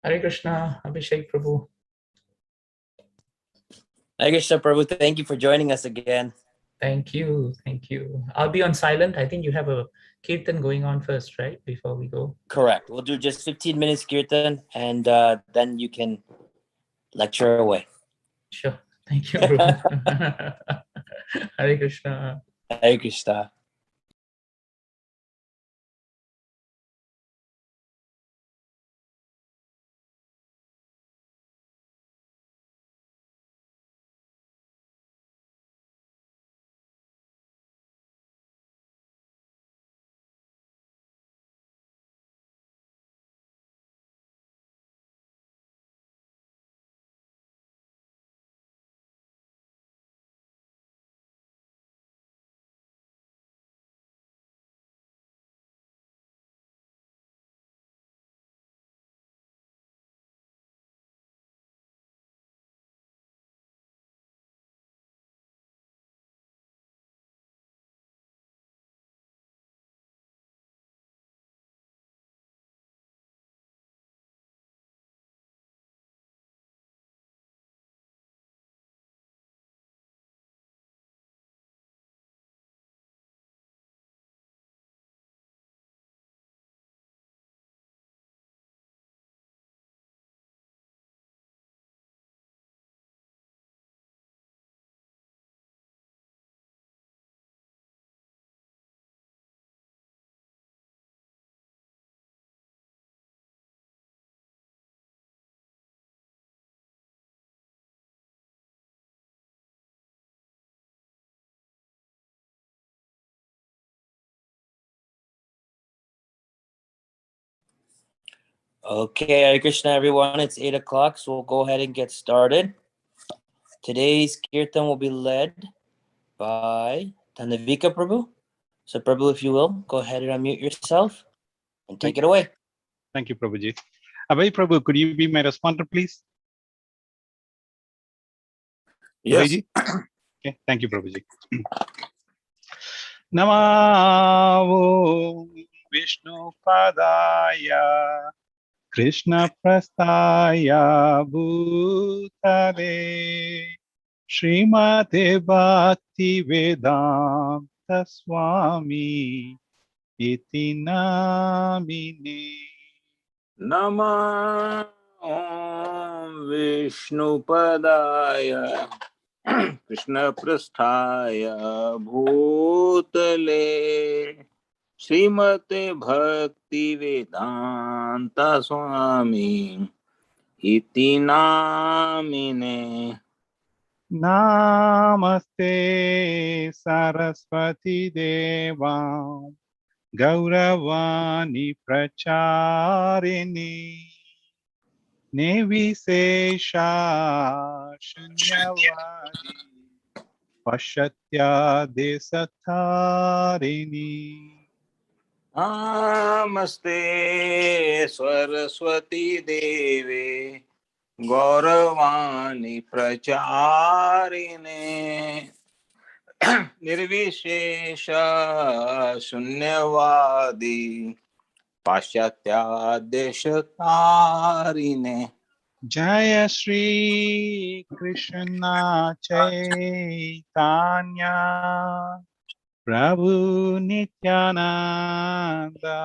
Hare Krishna, Abhishek Prabhu. Hare Krishna Prabhu, thank you for joining us again. Thank you. Thank you. I'll be on silent. I think you have a kirtan going on first, right? Before we go. Correct. We'll do just 15 minutes kirtan and then you can lecture away. Sure. Thank you, Prabhu. Hare Krishna. Hare Krishna. Okay, Hare Krishna everyone. It's 8 o'clock, so we'll go ahead and get started. Today's kirtan will be led by Tanavika Prabhu. So Prabhu, if you will, go ahead and unmute yourself and take it away. Thank you, Prabhuji. Abhay Prabhu, could you be my responder, please? Yes. Abhayji? Okay, thank you, Prabhuji. Namo Vishnu Padaya Krishna Prastaya Bhutale Srimate Bhakti Vedanta Swami Iti Namine. Namah Om Vishnu Padaya Krishna Prasthaya Bhutale Srimate Bhakti Vedanta Swami Iti Namine. Namaste Saraswati Devam Gauravani Pracharini Nevishesha Shunyavadi Pashatya Desatarini. Namaste Saraswati Deve Gauravani Pracharine Nirvishesha Shunyavadi Pashatya Deshatarine. Jaya Shri Krishna Chaitanya Prabhu Nityananda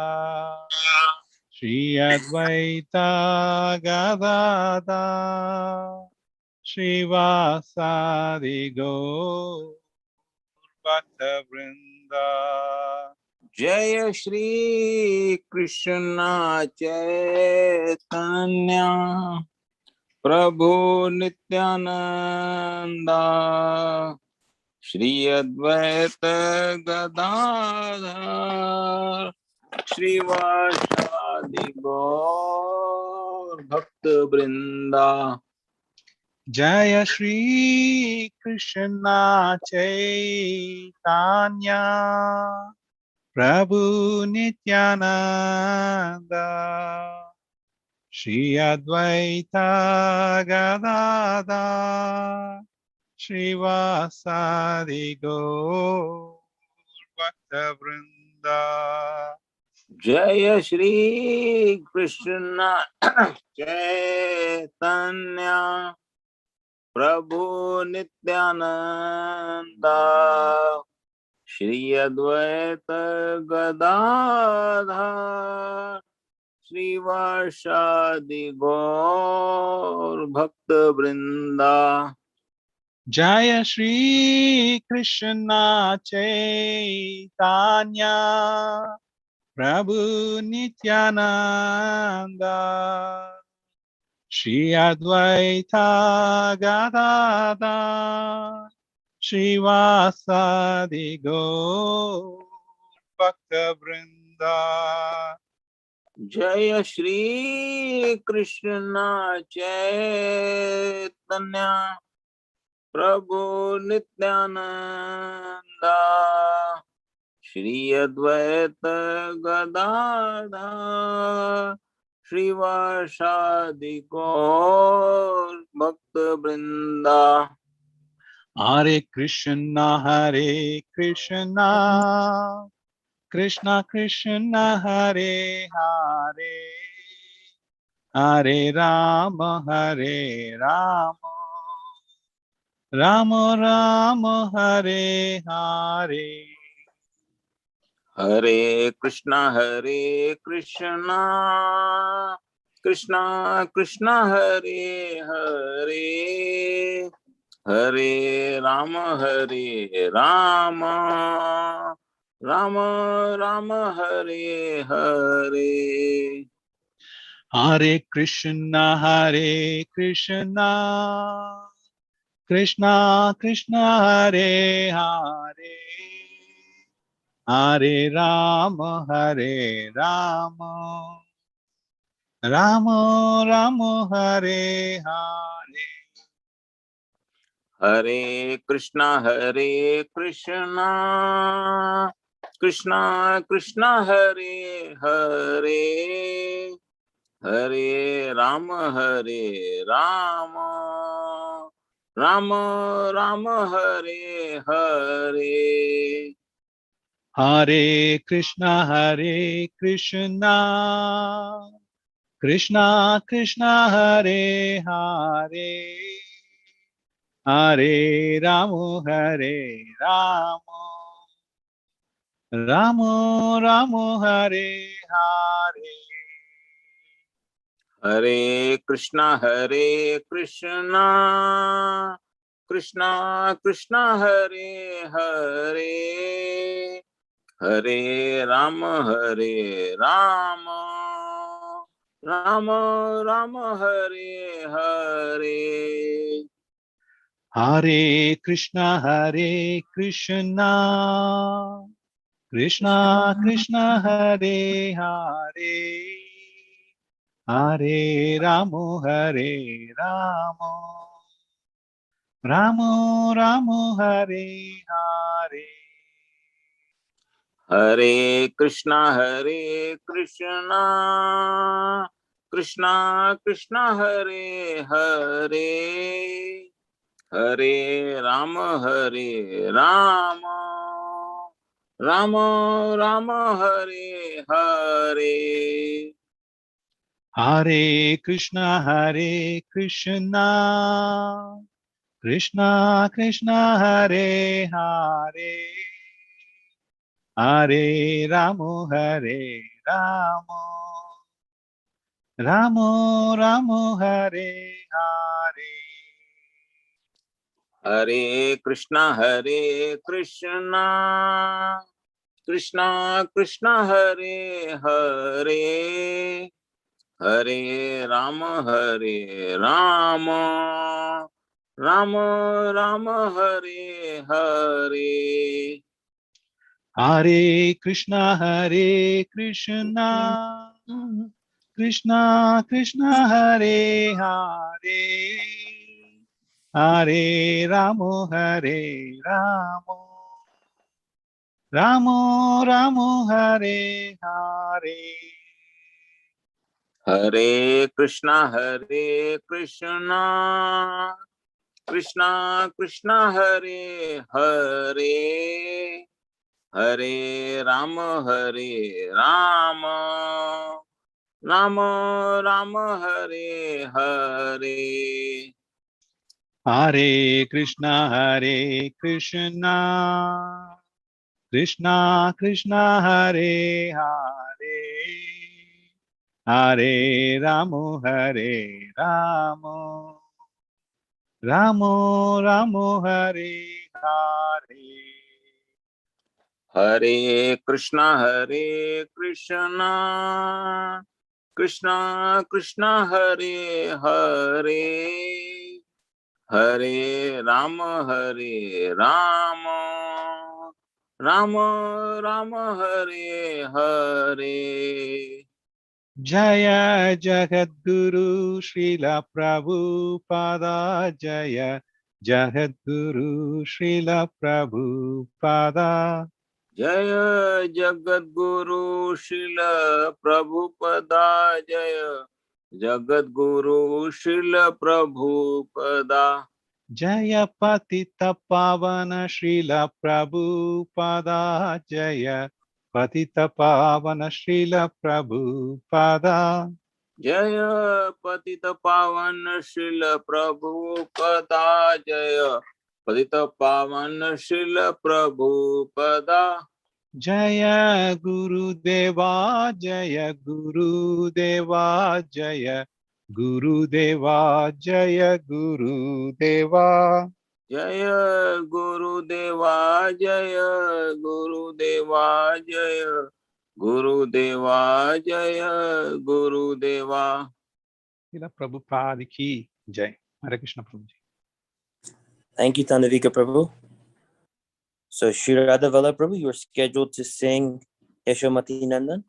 Shri Advaita Gadada Shri Vasadi Gaur Bhakta Vrinda. Jaya Shri Krishna Chaitanya Prabhu Nityananda Shri Advaita Gadadhar Shri Vasadi Gaur Bhakta Vrinda. Jaya Shri Krishna Chaitanya Prabhu Nityananda Shri Advaita Gadada Shri Vasadi Gaur Bhakta Vrinda. जय श्री कृष्ण चैतन्य प्रभु नित्यानंद श्री अद्वैत गदाधर श्रीवासादि गौर भक्त वृंदा। Jaya Shri Krishna Chaitanya Prabhu Nityananda Shri Advaita Gadadhar Srivasadi Gaur Bhakta Vrinda. जय श्री कृष्ण चैतन्य प्रभु नित्यानंद श्री अद्वैत गदाधर श्रीवासादि गौर भक्त वृंदा। Hare Krishna Krishna Krishna Hare Hare Hare Rama Rama Rama Hare Hare. Hare Krishna Krishna Krishna Hare Hare Hare Ram Ram Ram Hare Hare. Hare Krishna Krishna Krishna Hare Hare Hare Rama Rama Rama Hare Hare. Hare Krishna Krishna Hare Hare Hare Ram Ram Ram Hare Hare. Hare Krishna Krishna Krishna Hare Hare Hare Rama Rama Rama Hare Hare. Hare Krishna Krishna Hare Hare Hare Ram Ram Ram Hare Hare. Hare Krishna Krishna Krishna Hare Hare Hare Rama Rama Rama Hare Hare. Hare Krishna Krishna Hare Hare Hare Ram Ram Ram Hare Hare. Hare Krishna Krishna Krishna Hare Hare Hare Rama Rama Rama Hare Hare. Hare Krishna Krishna Hare Hare Hare Ram Ram Ram Hare Hare. Hare Krishna Krishna Krishna Hare Hare Hare Rama Rama Rama Hare Hare. Hare Krishna Krishna Hare Hare Hare Rama, Hare Rama, Rama Rama, Hare Hare. Hare Krishna, Krishna Krishna, Hare Hare, Hare Ramo, Hare Ramo, Ramo Ramo, Hare Hare. Hare Krishna, Krishna Krishna, Hare Hare, Hare Rama, Hare Rama, Rama Rama, Hare Hare. Jaya Jagadguru Srila Prabhupada, Jaya Jagadguru Srila Prabhupada. Jaya Jagadguru Srila Prabhupada, Jaya Jagadguru Srila Prabhupada. Jaya Patita Pavana Srila Prabhupada, Jaya Patita Pavana Srila Prabhupada. Jaya Patita Pavan Srila Prabhupada, Jaya Patita Pavan Srila Prabhupada. Jaya Guru Deva, Jaya Guru Deva, Jaya Guru Deva, Jaya Guru Deva. Jaya Guru Deva, Jaya Guru Deva, Jaya Guru Deva, Jaya Guru Deva. Srila Prabhupada ki Jai. Hare Krishna Prabhuji. Thank you, Tandavika Prabhu. So, Shri Radha Vallabh Prabhu, you are scheduled to sing Yashomati Nandan.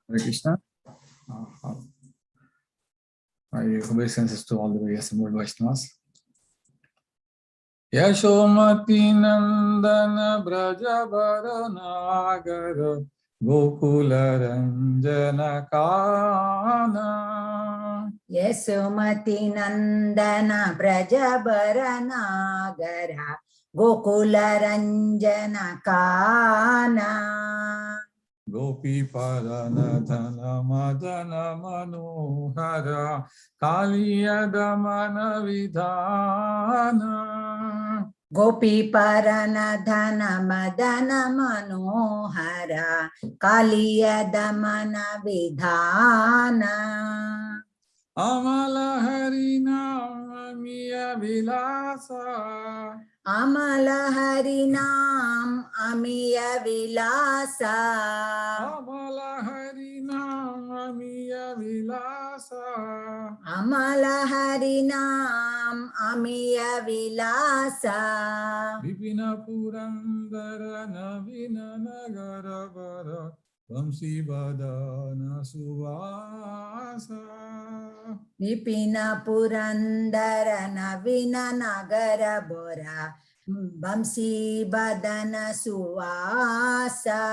Hare Krishna. My obeisances to all the various assembled Vaishnavas. Yashomati Nandana Braja Varanagar Gokula Ranjana Kana. Yasomati Nandana Brajabaranagara Gokula Ranjana Kana. Gopi Paranadhana Madana Manohara Kaliya Damana Vidhana. Gopi Paranadhana Madana Manohara Kaliya Damana Vidhana. Amala Harina Miya Vilasa. Amala Harinam Amiya Vilasa. Amala Harina Miya Vilasa. Amala Harinam Amiya Vilasa. Vipina Purandara Navina Nagara Vara Vamsi Badana Suvasa. Vipina Purandara Navina Nagara Bora Vamsi Badana Suwasa.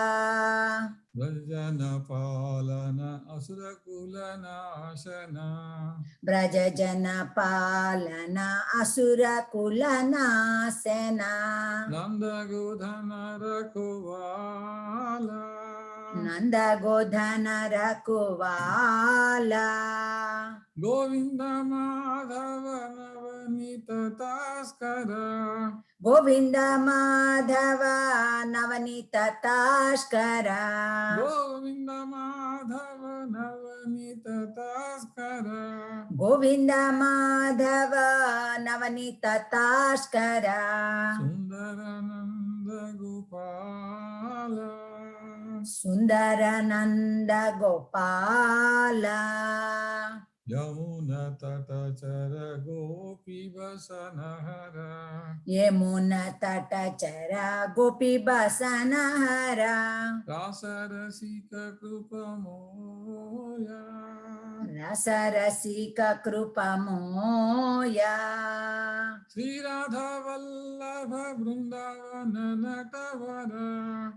Vrajana Palana Asura Kulana Ashana. Brajajana Palana Asura Kulana Sena. Nanda Godhana Rakovala. Nanda Godhana Rakovala. Govinda Madhava Navanita Taskara. Govinda Madhava Navanita Tashkara. Govinda Madhava Navanita Taskara. Govinda Madhava Navanita Tashkara. Sundarananda Gopala. Sundarananda Gopala. Yamuna Tatachara Gopi Vasanahara. Yemuna Tatachara Gopi Basanahara. Rasarasika Krupamoya. Rasarasika Krupamoya. Sri Radha Vallabha Vrindavana Natavara.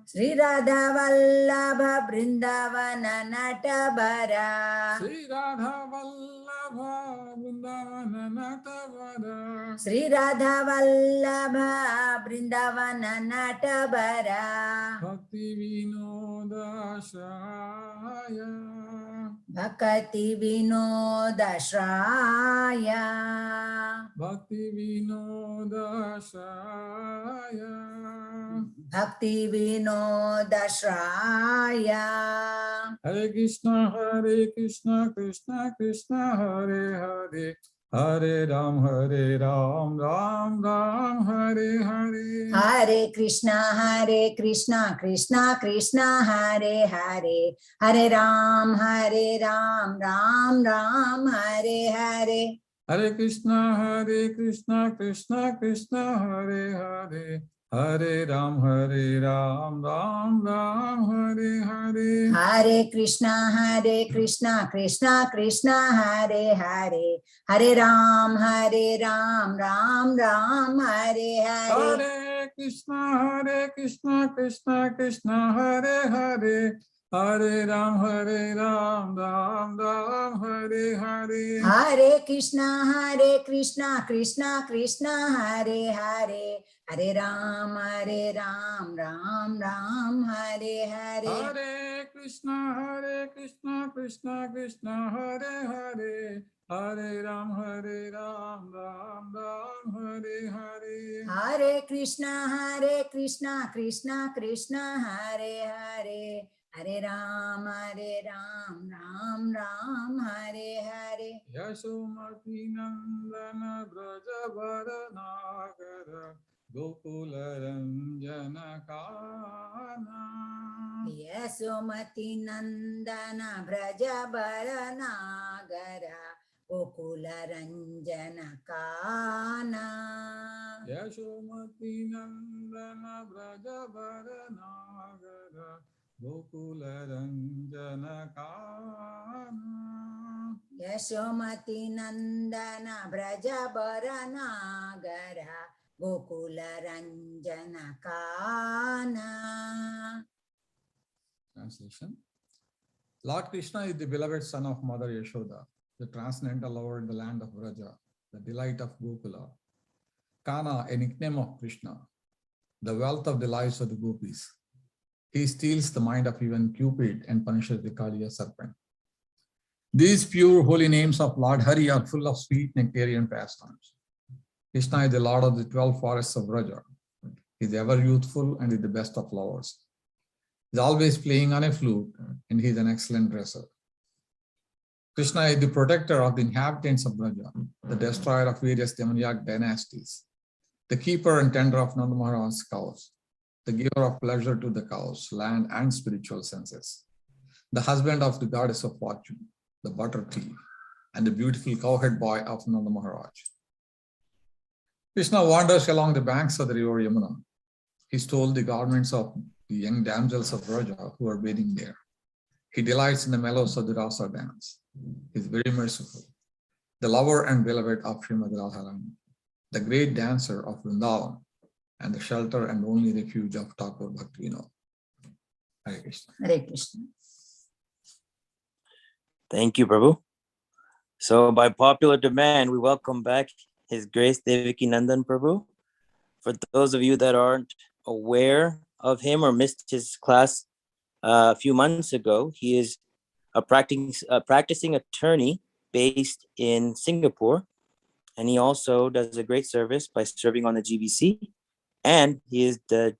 Sri Radha Vallabha Vrindavana Natabara. Sri Radha Vallabha Vrindavana Natavara. Sri Radha Vallabha Vrindavana Natabara. Bhakti Vinoda Shaya. Bhakti Vinoda Shraya. Bhakti Vinoda Shaya. Bhakti Vinoda Shraya. Hare Krishna, Krishna Krishna, Hare Hare. Hare Ram, Ram Ram, Hare Hare. Hare Krishna, Krishna Krishna, Hare Hare. Hare Ram, Ram Ram, Hare Hare. Hare Krishna, Krishna Krishna, Hare Hare. Hare Ram, Ram Ram, Hare Hare. Hare Krishna, Krishna Krishna, Hare Hare. Hare Ram, Ram Ram, Hare Hare. Hare Krishna, Krishna Krishna, Hare Hare. Hare Ram, Ram Ram, Hare Hare. Hare Krishna, Krishna Krishna, Hare Hare. Hare Ram, Ram Ram, Hare Hare. Hare Krishna, Krishna Krishna, Hare Hare. Hare Ram, Ram Ram, Hare Hare. Hare Krishna, Krishna Krishna, Hare Hare. Hare Ram, Ram Hare Hare. Yasomati Nandana Brajavara Nagara Gokula Ranjana Kana. Yasomati Nandana Brajabara Nagara Gokula Ranjana Kana. Yasomati Nandana Brajavara Nagara Gokula Ranjana Kana. Yasomati Nandana Brajabara Nagara Gokula Ranjana Kana. Translation. Lord Krishna is the beloved son of Mother Yashoda, the transcendental lover in the land of Vraja, the delight of Gokula. Kana, a nickname of Krishna, the wealth of the lives of the gopis. He steals the mind of even Cupid and punishes the Kaliya serpent. These pure holy names of Lord Hari are full of sweet nectarian pastimes. Krishna is the Lord of the 12 forests of Vraja. He is ever youthful and is the best of lovers. He is always playing on a flute and he is an excellent dresser. Krishna is the protector of the inhabitants of Vraja, the destroyer of various demoniac dynasties, the keeper and tender of Nanda Maharaj's cows, the giver of pleasure to the cows, land and spiritual senses, the husband of the goddess of fortune, the butter thief, and the beautiful cowhead boy of Nanda Maharaj. Krishna wanders along the banks of the river Yamuna. He stole the garments of the young damsels of Vraja who are bathing there. He delights in the mellows of the Rasa dance. He is very merciful, the lover and beloved of Srimad Radharani, the great dancer of Vrindavan, and the shelter and only refuge of Thakur Bhaktivinoda. Hare Krishna. Hare Krishna. Thank you, Prabhu. So by popular demand, we welcome back His Grace Devaki Nandan Prabhu. For those of you that aren't aware of him or missed his class a few months ago, he is a practicing attorney based in Singapore. And he also does a great service by serving on the GBC. And he is the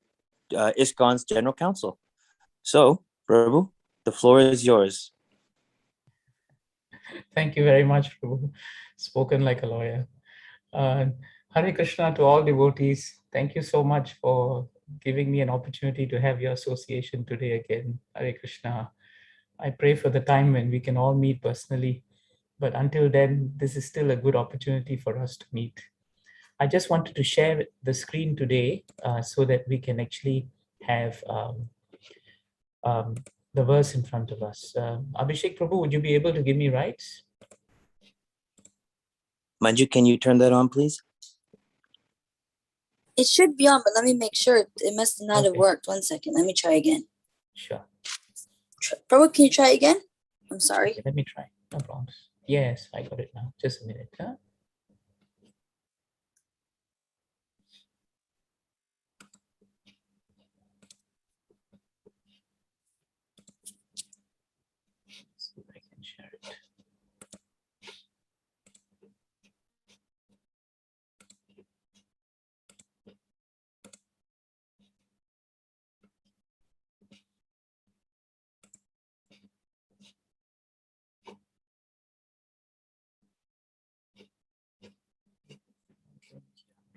ISKCON's general counsel. So, Prabhu, the floor is yours. Thank you very much, Prabhu. Spoken like a lawyer. Hare Krishna to all devotees. Thank you so much for giving me an opportunity to have your association today again. Hare Krishna. I pray for the time when we can all meet personally. But until then, this is still a good opportunity for us to meet. I just wanted to share the screen today so that we can actually have the verse in front of us. Abhishek Prabhu, would you be able to give me rights? Manju, can you turn that on, please? It should be on, but let me make sure. It must not have Okay. worked. 1 second. Let me try again. Sure. Prabhu, can you try again? I'm sorry. Okay, let me try. No problems. Yes, I got it now. Just a minute. Huh? Let's see if I can share it.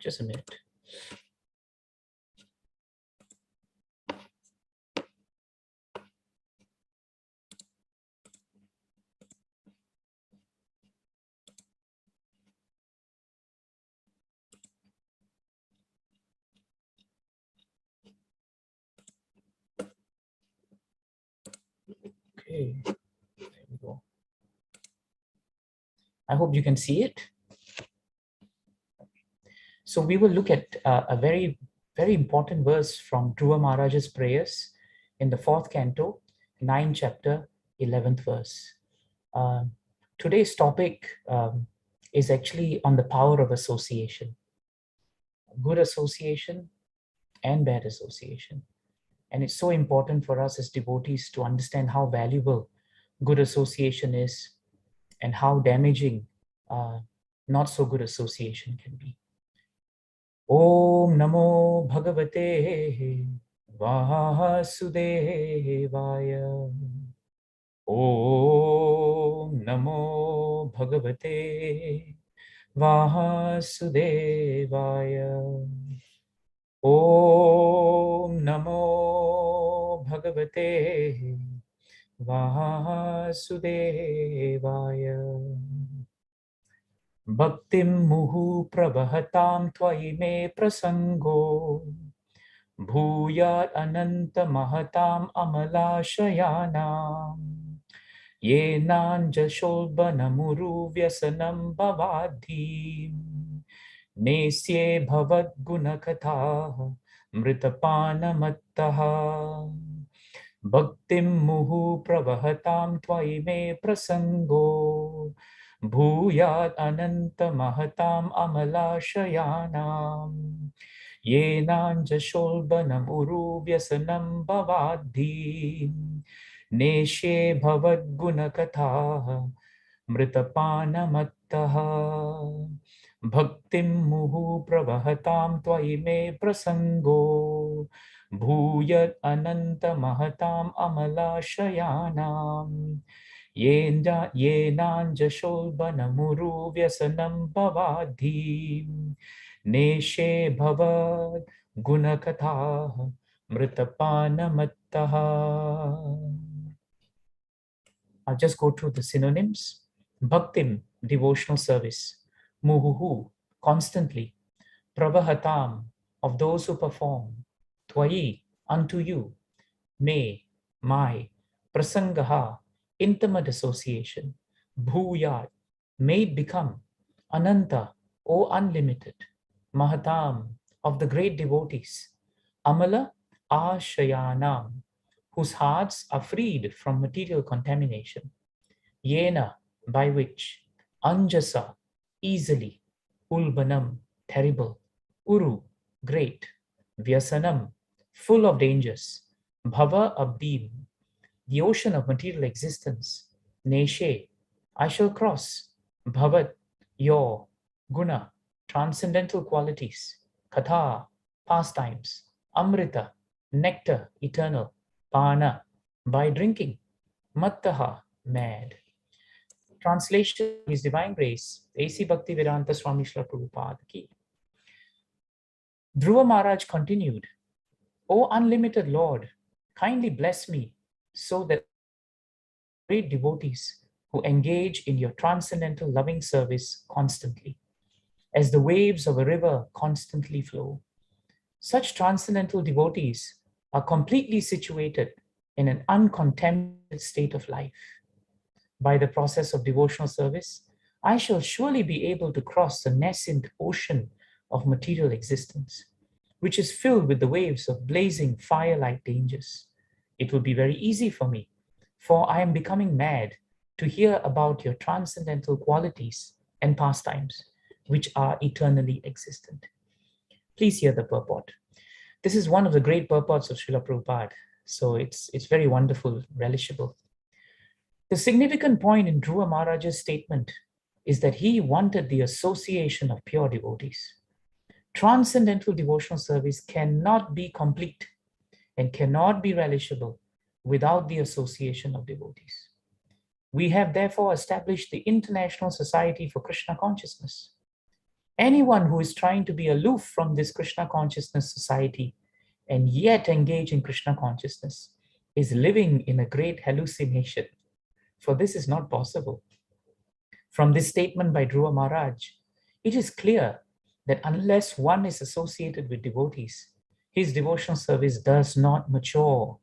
Just a minute. Okay, there we go. I hope you can see it. So we will look at a very, very important verse from Dhruva Maharaj's prayers in the 4th canto, 9th chapter, 11th verse. Today's topic is actually on the power of association, good association and bad association. And it's so important for us as devotees to understand how valuable good association is and how damaging not so good association can be. Om Namo Bhagavate Vasudevaya. Om Namo Bhagavate Vasudevaya. Om Namo Bhagavate Vasudevaya. Bhaktim muhu pravahatam tvayi me prasango bhuyat ananta mahatam amalashayanam yenan jasholbanamuru vyasanam bhavadhim nesye bhavad gunakatha mritapanamattaha. Bhaktim muhu pravahatam tvayi me prasango bhuyat ananta mahatam amalashayanam yenan jasholbanam uru vyasanam bhavadhim neshe bhavad gunakatha mritapanamattaha. Bhaktim muhu pravahatam tvayi me prasango bhuyat ananta mahatam amalashayanam yenan jasholbanamuru vyasanam bhavadhim neshe bhavad gunakatha mritapanamattaha. I'll just go through the synonyms. Bhaktim, devotional service. Muhuhu, constantly. Pravahatam, of those who perform. Twayi, unto you. Me, my. Prasangaha, intimate association. Bhuyat, may it become. Ananta, O unlimited. Mahatam, of the great devotees. Amala, Ashayanam, whose hearts are freed from material contamination. Yena, by which. Anjasa, easily. Ulbanam, terrible. Uru, great. Vyasanam, full of dangers. Bhava abdim, the ocean of material existence. Neshe, I shall cross. Bhavat, your. Guna, transcendental qualities. Katha, pastimes. Amrita, nectar, eternal. Pana, by drinking. Mattaha, mad. Translation, His Divine Grace, A.C. Bhaktivedanta Swami Srila Prabhupada ki. Dhruva Maharaj continued, O unlimited Lord, kindly bless me so that great devotees who engage in your transcendental loving service constantly, as the waves of a river constantly flow. Such transcendental devotees are completely situated in an uncontaminated state of life. By the process of devotional service, I shall surely be able to cross the nascent ocean of material existence, which is filled with the waves of blazing fire-like dangers. It will be very easy for me, for I am becoming mad to hear about your transcendental qualities and pastimes, which are eternally existent. Please hear the purport. This is one of the great purports of Srila Prabhupada, so it's very wonderful, relishable. The significant point in Dhruva Maharaj's statement is that he wanted the association of pure devotees. Transcendental devotional service cannot be complete and cannot be relishable without the association of devotees. We have therefore established the International Society for Krishna Consciousness. Anyone who is trying to be aloof from this Krishna Consciousness Society and yet engage in Krishna consciousness is living in a great hallucination, for this is not possible. From this statement by Dhruva Maharaj, it is clear that unless one is associated with devotees, his devotional service does not mature.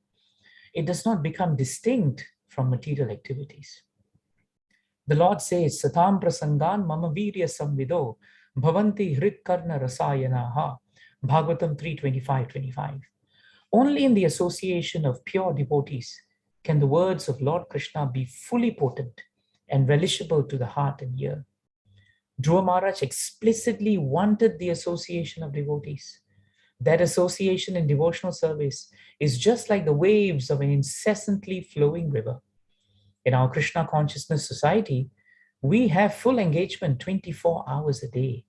It does not become distinct from material activities. The Lord says, Satam prasangan mama virya samvido bhavanti hrit karna rasayanaha, Bhagavatam 3:25-25. Only in the association of pure devotees can the words of Lord Krishna be fully potent and relishable to the heart and ear. Dhruva Maharaj explicitly wanted the association of devotees. That association in devotional service is just like the waves of an incessantly flowing river. In our Krishna Consciousness Society, we have full engagement 24 hours a day.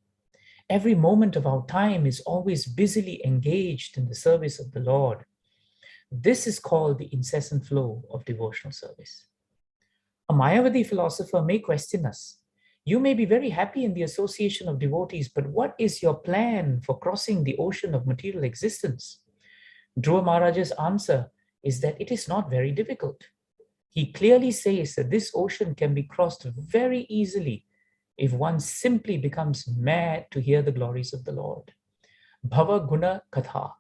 Every moment of our time is always busily engaged in the service of the Lord. This is called the incessant flow of devotional service. A Mayavadi philosopher may question us. You may be very happy in the association of devotees, but what is your plan for crossing the ocean of material existence? Dhruva Maharaj's answer is that it is not very difficult. He clearly says that this ocean can be crossed very easily if one simply becomes mad to hear the glories of the Lord. Bhava Guna Katha.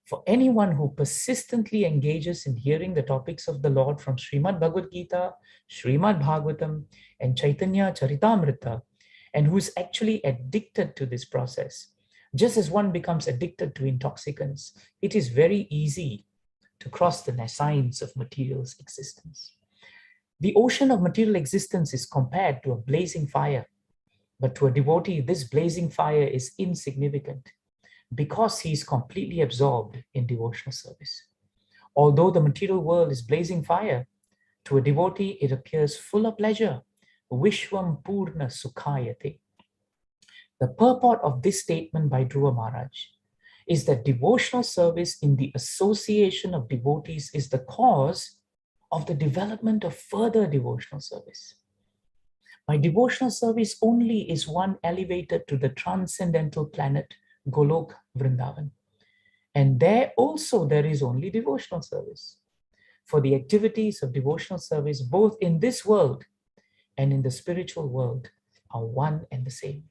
For anyone who persistently engages in hearing the topics of the Lord from Srimad Bhagavad Gita, Srimad Bhagavatam, and Chaitanya Charitamrita, and who is actually addicted to this process, just as one becomes addicted to intoxicants, it is very easy to cross the nascines of material's existence. The ocean of material existence is compared to a blazing fire, but to a devotee, this blazing fire is insignificant because he is completely absorbed in devotional service. Although the material world is blazing fire, to a devotee it appears full of pleasure. Vishwam Purna Sukhayate. The purport of this statement by Dhruva Maharaj is that devotional service in the association of devotees is the cause of the development of further devotional service. By devotional service only is one elevated to the transcendental planet Golok Vrindavan. And there also there is only devotional service. For the activities of devotional service, both in this world and in the spiritual world, are one and the same.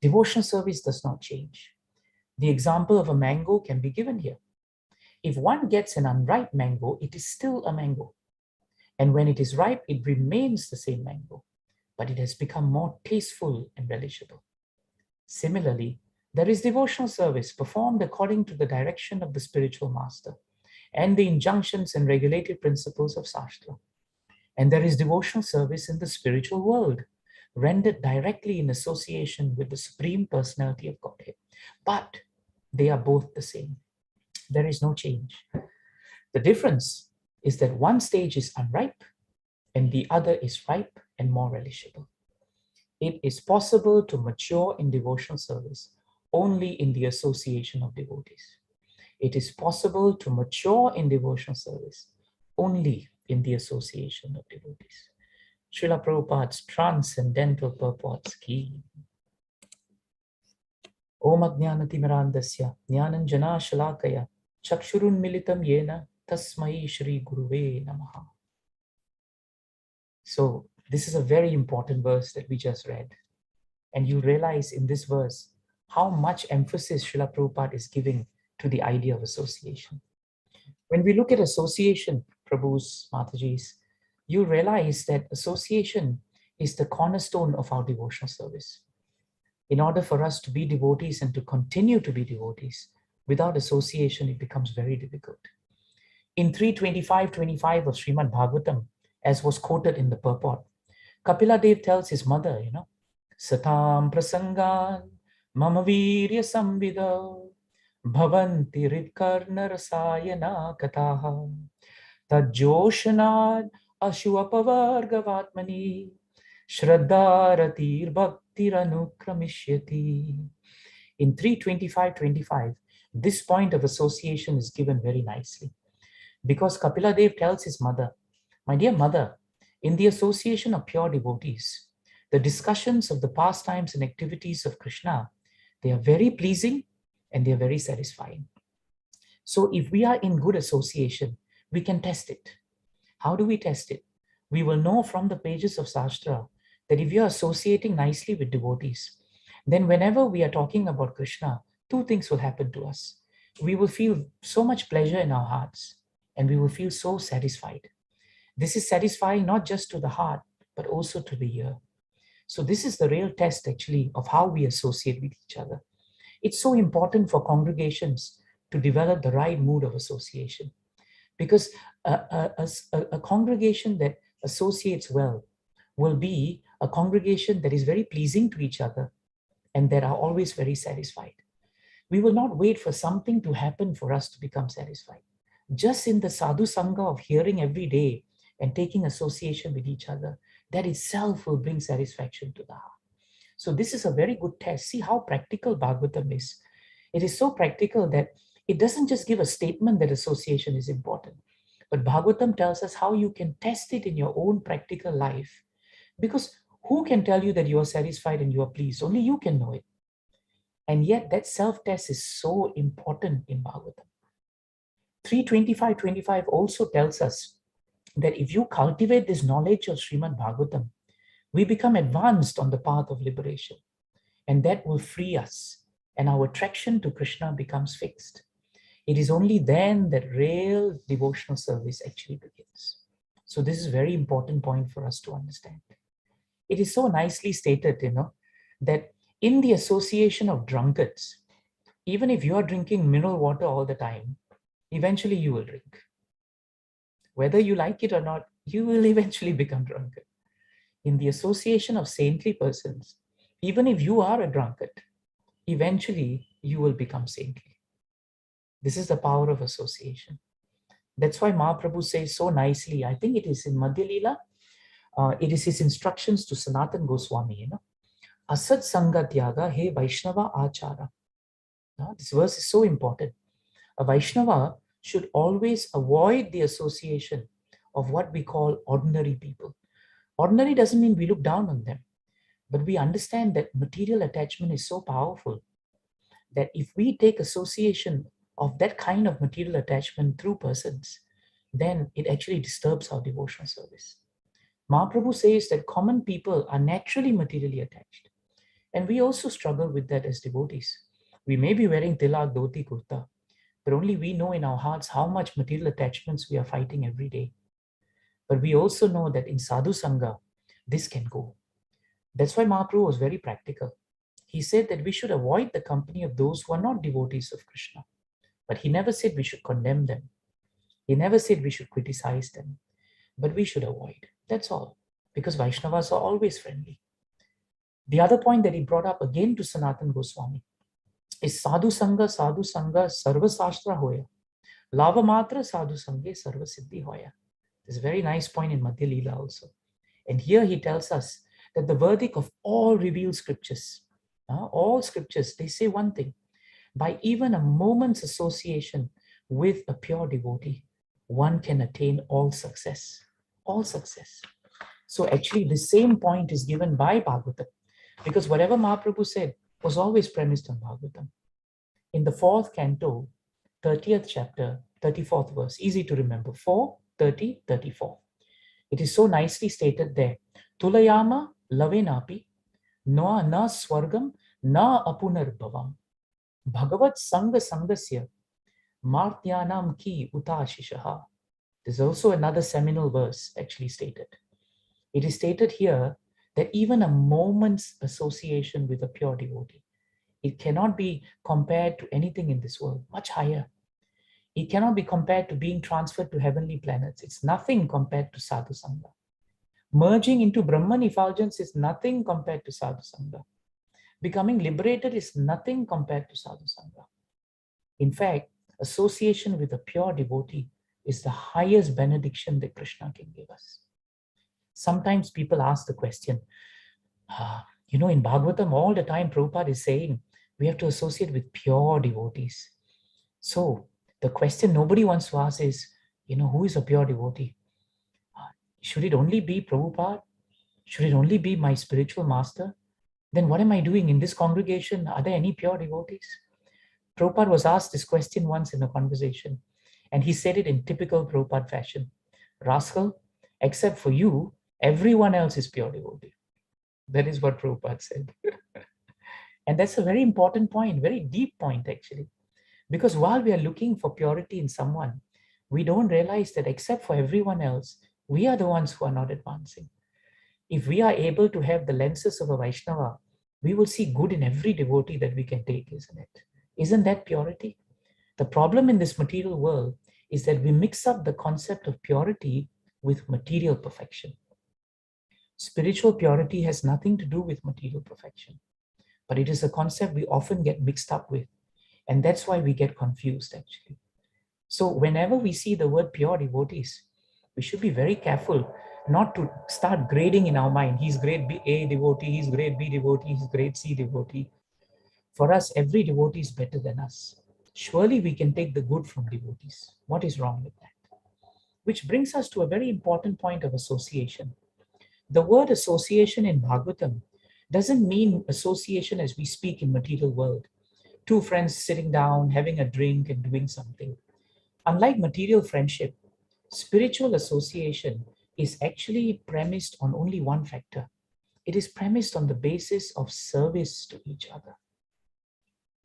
Devotional service does not change. The example of a mango can be given here. If one gets an unripe mango, it is still a mango. And when it is ripe, it remains the same mango, but it has become more tasteful and relishable. Similarly, there is devotional service performed according to the direction of the spiritual master and the injunctions and regulated principles of Shastra. And there is devotional service in the spiritual world, rendered directly in association with the Supreme Personality of Godhead. But they are both the same. There is no change. The difference is that one stage is unripe and the other is ripe and more relishable. It is possible to mature in devotional service only in the association of devotees. It is possible to mature in devotional service only in the association of devotees. Srila Prabhupada's transcendental purports ki. Om Ajnanatimirandasya Jnananjana Shalakaya Chakshurun Militam Yena Tasmai Shri Guruve Namaha. So this is a very important verse that we just read. And you realize in this verse how much emphasis Srila Prabhupada is giving to the idea of association. When we look at association, Prabhu's, Mataji's, you realize that association is the cornerstone of our devotional service. In order for us to be devotees and to continue to be devotees, without association, it becomes very difficult. In 3:25-25 of Srimad Bhagavatam, as was quoted in the purport. Kapila Dev tells his mother, Satam prasangan mama virya samvida bhavanti ridkarna rasayana kataha tajoshanad ashuapavargavatmani shraddharatir bhaktiranu. In 325.25, this point of association is given very nicely. Because Kapila Dev tells his mother, my dear mother, in the association of pure devotees, the discussions of the pastimes and activities of Krishna, they are very pleasing and they are very satisfying. So if we are in good association, we can test it. How do we test it? We will know from the pages of Shastra that if you are associating nicely with devotees, then whenever we are talking about Krishna, two things will happen to us. We will feel so much pleasure in our hearts and we will feel so satisfied. This is satisfying not just to the heart, but also to the ear. So this is the real test actually of how we associate with each other. It's so important for congregations to develop the right mood of association, because a congregation that associates well will be a congregation that is very pleasing to each other and that are always very satisfied. We will not wait for something to happen for us to become satisfied. Just in the sadhu sangha of hearing every day and taking association with each other, that itself will bring satisfaction to the heart. So this is a very good test. See how practical Bhagavatam is. It is so practical that it doesn't just give a statement that association is important, but Bhagavatam tells us how you can test it in your own practical life. Because who can tell you that you are satisfied and you are pleased? Only you can know it. And yet that self-test is so important in Bhagavatam. 325.25 also tells us that if you cultivate this knowledge of Srimad Bhagavatam, we become advanced on the path of liberation. And that will free us. And our attraction to Krishna becomes fixed. It is only then that real devotional service actually begins. So this is a very important point for us to understand. It is so nicely stated, that in the association of drunkards, even if you are drinking mineral water all the time, eventually you will drink. Whether you like it or not, you will eventually become drunkard. In the association of saintly persons, even if you are a drunkard, eventually you will become saintly. This is the power of association. That's why Mahaprabhu says so nicely, I think it is in Madhya Leela, it is his instructions to Sanatan Goswami, Asat Sangha Tyaga He Vaishnava Achara. This verse is so important. A Vaishnava should always avoid the association of what we call ordinary people. Ordinary doesn't mean we look down on them, but we understand that material attachment is so powerful that if we take association of that kind of material attachment through persons, then it actually disturbs our devotional service. Mahaprabhu says that common people are naturally materially attached. And we also struggle with that as devotees. We may be wearing tilak, dhoti, kurta, but only we know in our hearts how much material attachments we are fighting every day. But we also know that in sadhu sangha, this can go. That's why Mahaprabhu was very practical. He said that we should avoid the company of those who are not devotees of Krishna. But he never said we should condemn them. He never said we should criticize them. But we should avoid. That's all. Because Vaishnavas are always friendly. The other point that he brought up again to Sanatan Goswami is sadhu sangha, sarva sastra hoya. Lava matra sadhu sanghe sarva siddhi hoya. There's a very nice point in Madhya Leela also. And here he tells us that the verdict of all revealed scriptures, all scriptures, they say one thing. By even a moment's association with a pure devotee, one can attain all success. All success. So actually the same point is given by Bhagavatam, because whatever Mahaprabhu said was always premised on Bhagavatam. In the 4th canto, 30th chapter, 34th verse, easy to remember, 4, 30, 34. It is so nicely stated there. Tulayama lavenapi na swargam na apunar bhavam bhagavat sangha sangasya martyanam ki utashishaha. There's also another seminal verse actually stated. It is stated here that even a moment's association with a pure devotee, it cannot be compared to anything in this world, much higher. It cannot be compared to being transferred to heavenly planets. It's nothing compared to sadhu sangha. Merging into Brahman effulgence is nothing compared to sadhu sangha. Becoming liberated is nothing compared to sadhu sangha. In fact, association with a pure devotee is the highest benediction that Krishna can give us. Sometimes people ask the question, in Bhagavatam, all the time Prabhupada is saying we have to associate with pure devotees. So the question nobody wants to ask is, who is a pure devotee? Should it only be Prabhupada? Should it only be my spiritual master? Then what am I doing in this congregation? Are there any pure devotees? Prabhupada was asked this question once in a conversation, and he said it in typical Prabhupada fashion. Rascal, except for you, everyone else is pure devotee. That is what Prabhupada said. And that's a very important point, very deep point actually. Because while we are looking for purity in someone, we don't realize that except for everyone else, we are the ones who are not advancing. If we are able to have the lenses of a Vaishnava, we will see good in every devotee that we can take, isn't it? Isn't that purity? The problem in this material world is that we mix up the concept of purity with material perfection. Spiritual purity has nothing to do with material perfection, but it is a concept we often get mixed up with. And that's why we get confused actually. So whenever we see the word pure devotees, we should be very careful not to start grading in our mind. He's grade B, A devotee, he's grade B devotee, he's grade C devotee. For us, every devotee is better than us. Surely we can take the good from devotees. What is wrong with that? Which brings us to a very important point of association. The word association in Bhagavatam doesn't mean association as we speak in material world. Two friends sitting down, having a drink and doing something. Unlike material friendship, spiritual association is actually premised on only one factor. It is premised on the basis of service to each other.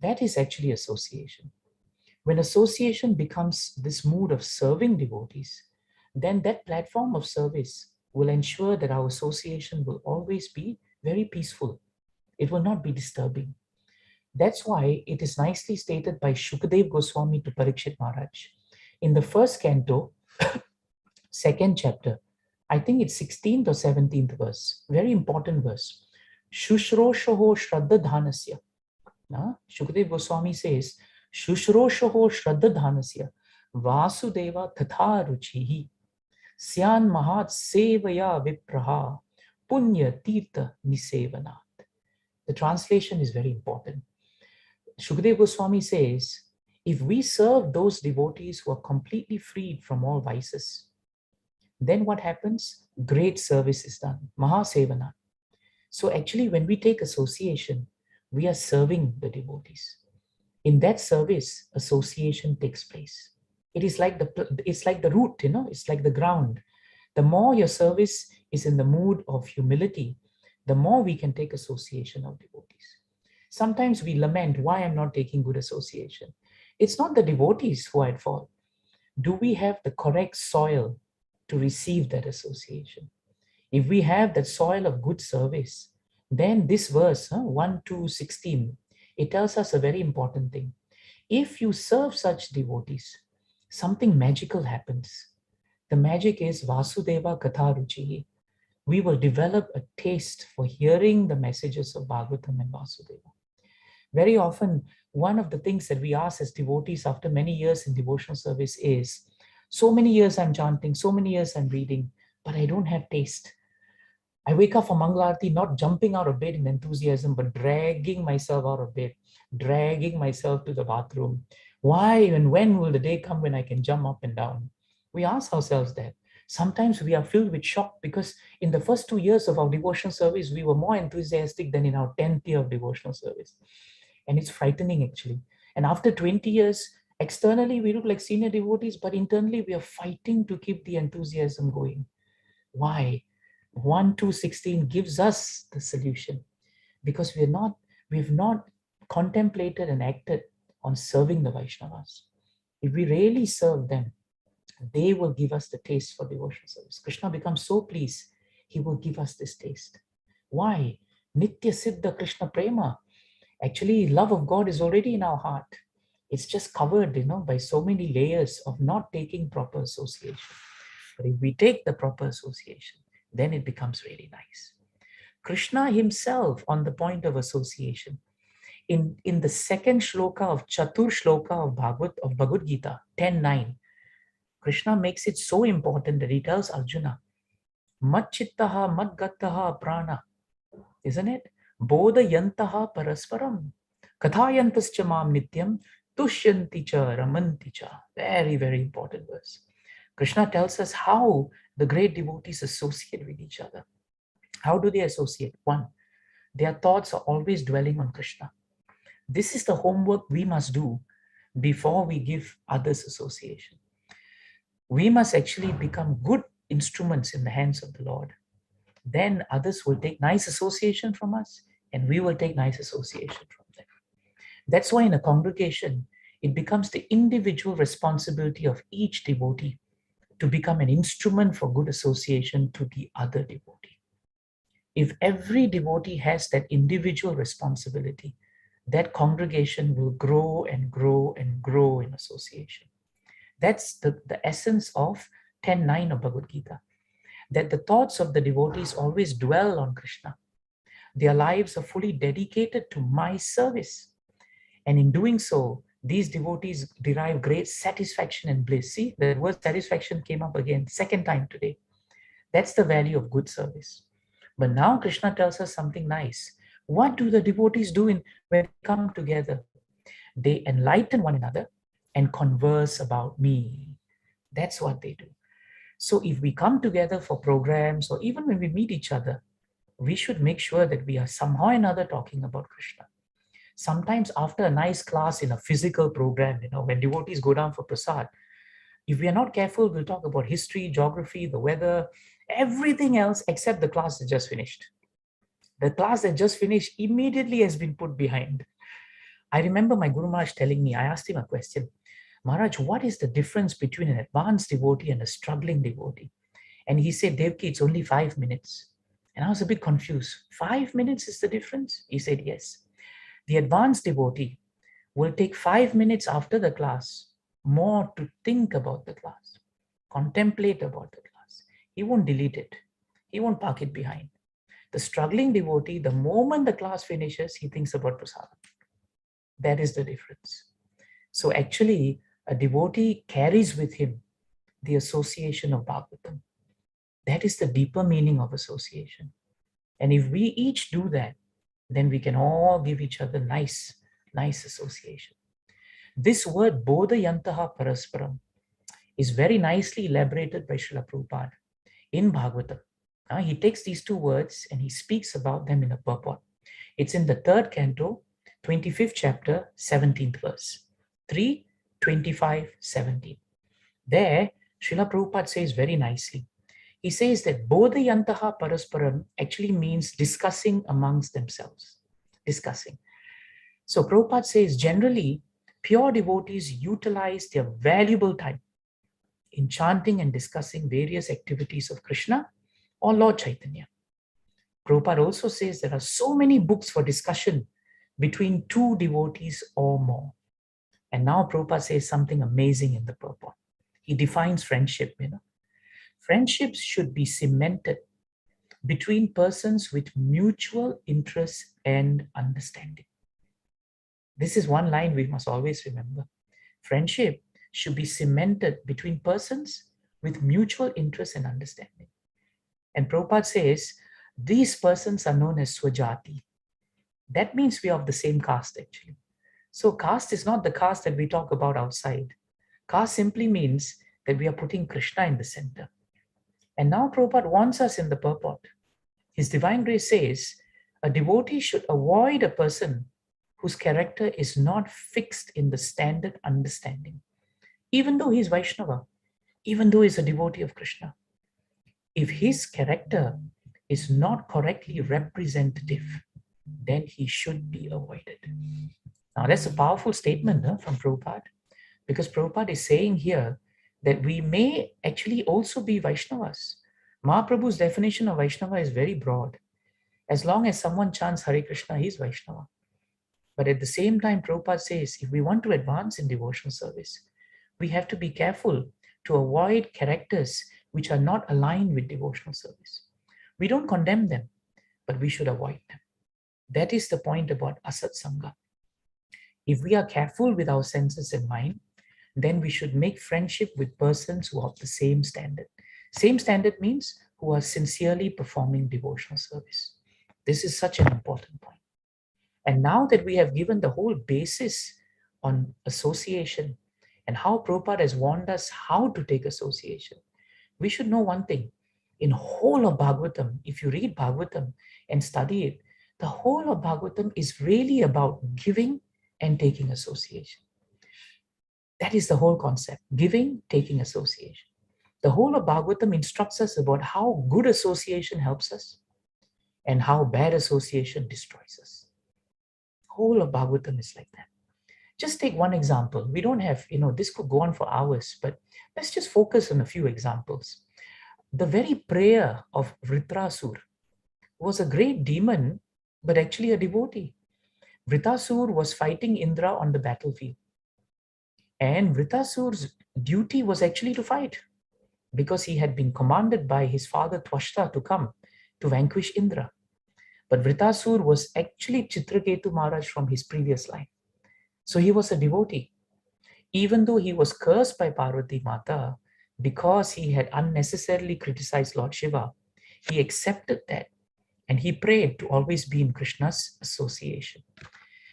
That is actually association. When association becomes this mood of serving devotees, then that platform of service will ensure that our association will always be very peaceful. It will not be disturbing. That's why it is nicely stated by Shukadev Goswami to Parikshit Maharaj. In the first canto, second chapter, I think it's 16th or 17th verse, very important verse. Shushroshoho Shraddha Dhanasya. Shukadev Goswami says, Shushroshoho Shraddha Dhanasya Vasudeva Tatha Ruchihi Syan Mahat Sevaya Vipraha Punya Tirtha Nisevanat. The translation is very important. Shukadev Goswami says, if we serve those devotees who are completely freed from all vices, then what happens? Great service is done. Mahasevana. So actually, when we take association, we are serving the devotees. In that service, association takes place. It's like the root, it's like the ground. The more your service is in the mood of humility, the more we can take association of devotees. Sometimes we lament why I'm not taking good association. It's not the devotees who are at fault. Do we have the correct soil to receive that association? If we have that soil of good service, then this verse, 1 to 16, it tells us a very important thing. If you serve such devotees, something magical happens. The magic is Vasudeva Katha Ruchi. We will develop a taste for hearing the messages of Bhagavatam and Vasudeva. Very often, one of the things that we ask as devotees after many years in devotional service is, so many years I'm chanting, so many years I'm reading, but I don't have taste. I wake up for Mangalarti not jumping out of bed in enthusiasm, but dragging myself out of bed, dragging myself to the bathroom. Why and when will the day come when I can jump up and down? We ask ourselves that. Sometimes we are filled with shock because in the first 2 years of our devotional service, we were more enthusiastic than in our 10th year of devotional service. And it's frightening actually. And after 20 years, externally we look like senior devotees, but internally we are fighting to keep the enthusiasm going. Why? 1 to 16 gives us the solution because we've not contemplated and acted on serving the Vaishnavas. If we really serve them, they will give us the taste for devotional service. Krishna becomes so pleased, he will give us this taste. Why? Nitya Siddha Krishna Prema. Actually, love of God is already in our heart. It's just covered, by so many layers of not taking proper association. But if we take the proper association, then it becomes really nice. Krishna himself, on the point of association, in the second shloka of Chatur Shloka of Bhagavad Gita, 10:9, Krishna makes it so important that he tells Arjuna, Mat chittaha mat gattaha prana, isn't it? Bodhayantaha parasparam, kathayantascha mam nityam, tushyanti cha ramanti cha. Very, very important verse. Krishna tells us how the great devotees associate with each other. How do they associate? One, their thoughts are always dwelling on Krishna. This is the homework we must do before we give others association. We must actually become good instruments in the hands of the Lord. Then others will take nice association from us, and we will take nice association from them. That's why in a congregation, it becomes the individual responsibility of each devotee to become an instrument for good association to the other devotee. If every devotee has that individual responsibility, that congregation will grow and grow and grow in association. That's the essence of 10:9 of Bhagavad Gita, that the thoughts of the devotees always dwell on Krishna. Their lives are fully dedicated to my service. And in doing so, these devotees derive great satisfaction and bliss. See, the word satisfaction came up again, second time today. That's the value of good service. But now Krishna tells us something nice. What do the devotees do when they come together? They enlighten one another and converse about me. That's what they do. So if we come together for programs or even when we meet each other, we should make sure that we are somehow or another talking about Krishna. Sometimes after a nice class in a physical program, when devotees go down for prasad, if we are not careful, we'll talk about history, geography, the weather, everything else except the class that just finished. The class that just finished immediately has been put behind. I remember my Guru Maharaj telling me, I asked him a question, Maharaj, what is the difference between an advanced devotee and a struggling devotee? And he said, Devki, it's only 5 minutes. And I was a bit confused. 5 minutes is the difference? He said, yes. The advanced devotee will take 5 minutes after the class more to think about the class, contemplate about the class. He won't delete it. He won't park it behind. The struggling devotee, the moment the class finishes, he thinks about prasadam. That is the difference. So actually, a devotee carries with him the association of Bhagavatam. That is the deeper meaning of association. And if we each do that, then we can all give each other nice association. This word bodhayantaha parasparam is very nicely elaborated by Srila Prabhupada in Bhagavatam. He takes these two words and he speaks about them in a purport. It's in the 3rd canto, 25th chapter, 17th verse. 3:25:17. There, Srila Prabhupada says very nicely. He says that bodhayantaha parasparam actually means discussing amongst themselves. Discussing. So Prabhupada says generally, pure devotees utilize their valuable time in chanting and discussing various activities of Krishna or Lord Chaitanya. Prabhupada also says there are so many books for discussion between two devotees or more. And now Prabhupada says something amazing in the purport. He defines friendship. Friendships should be cemented between persons with mutual interest and understanding. This is one line we must always remember. Friendship should be cemented between persons with mutual interest and understanding. And Prabhupada says, these persons are known as Swajati. That means we are of the same caste actually. So caste is not the caste that we talk about outside. Caste simply means that we are putting Krishna in the center. And now Prabhupada wants us in the purport. His divine grace says, a devotee should avoid a person whose character is not fixed in the standard understanding, even though he is Vaishnava, even though he is a devotee of Krishna. If his character is not correctly representative, then he should be avoided. Now that's a powerful statement from Prabhupada, because Prabhupada is saying here that we may actually also be Vaishnavas. Mahaprabhu's definition of Vaishnava is very broad. As long as someone chants Hare Krishna, he is Vaishnava. But at the same time, Prabhupada says, if we want to advance in devotional service, we have to be careful to avoid characters which are not aligned with devotional service. We don't condemn them, but we should avoid them. That is the point about Asat Sangha. If we are careful with our senses and mind, then we should make friendship with persons who have the same standard. Same standard means who are sincerely performing devotional service. This is such an important point. And now that we have given the whole basis on association and how Prabhupada has warned us how to take association, we should know one thing. In whole of Bhagavatam, if you read Bhagavatam and study it, the whole of Bhagavatam is really about giving and taking association. That is the whole concept, giving, taking association. The whole of Bhagavatam instructs us about how good association helps us and how bad association destroys us. Whole of Bhagavatam is like that. Just take one example. We don't have, this could go on for hours, but let's just focus on a few examples. The very prayer of Vritrasur was a great demon, but actually a devotee. Vritrasur was fighting Indra on the battlefield. And Vritrasur's duty was actually to fight because he had been commanded by his father Twashta to come to vanquish Indra. But Vritrasur was actually Chitraketu Maharaj from his previous life. So he was a devotee. Even though he was cursed by Parvati Mata because he had unnecessarily criticized Lord Shiva, he accepted that and he prayed to always be in Krishna's association.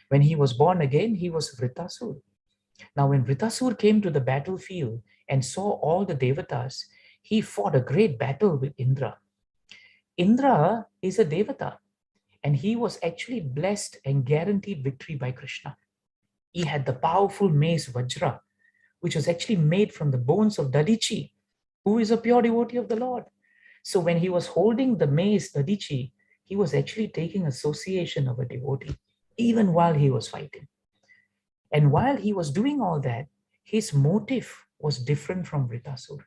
When he was born again, he was Vritrasur. Now, when Vritrasur came to the battlefield and saw all the devatas, he fought a great battle with Indra. Indra is a devata, and he was actually blessed and guaranteed victory by Krishna. He had the powerful mace Vajra, which was actually made from the bones of Dadichi, who is a pure devotee of the Lord. So when he was holding the mace Dadichi, he was actually taking association of a devotee, even while he was fighting. And while he was doing all that, his motive was different from Vritrasur.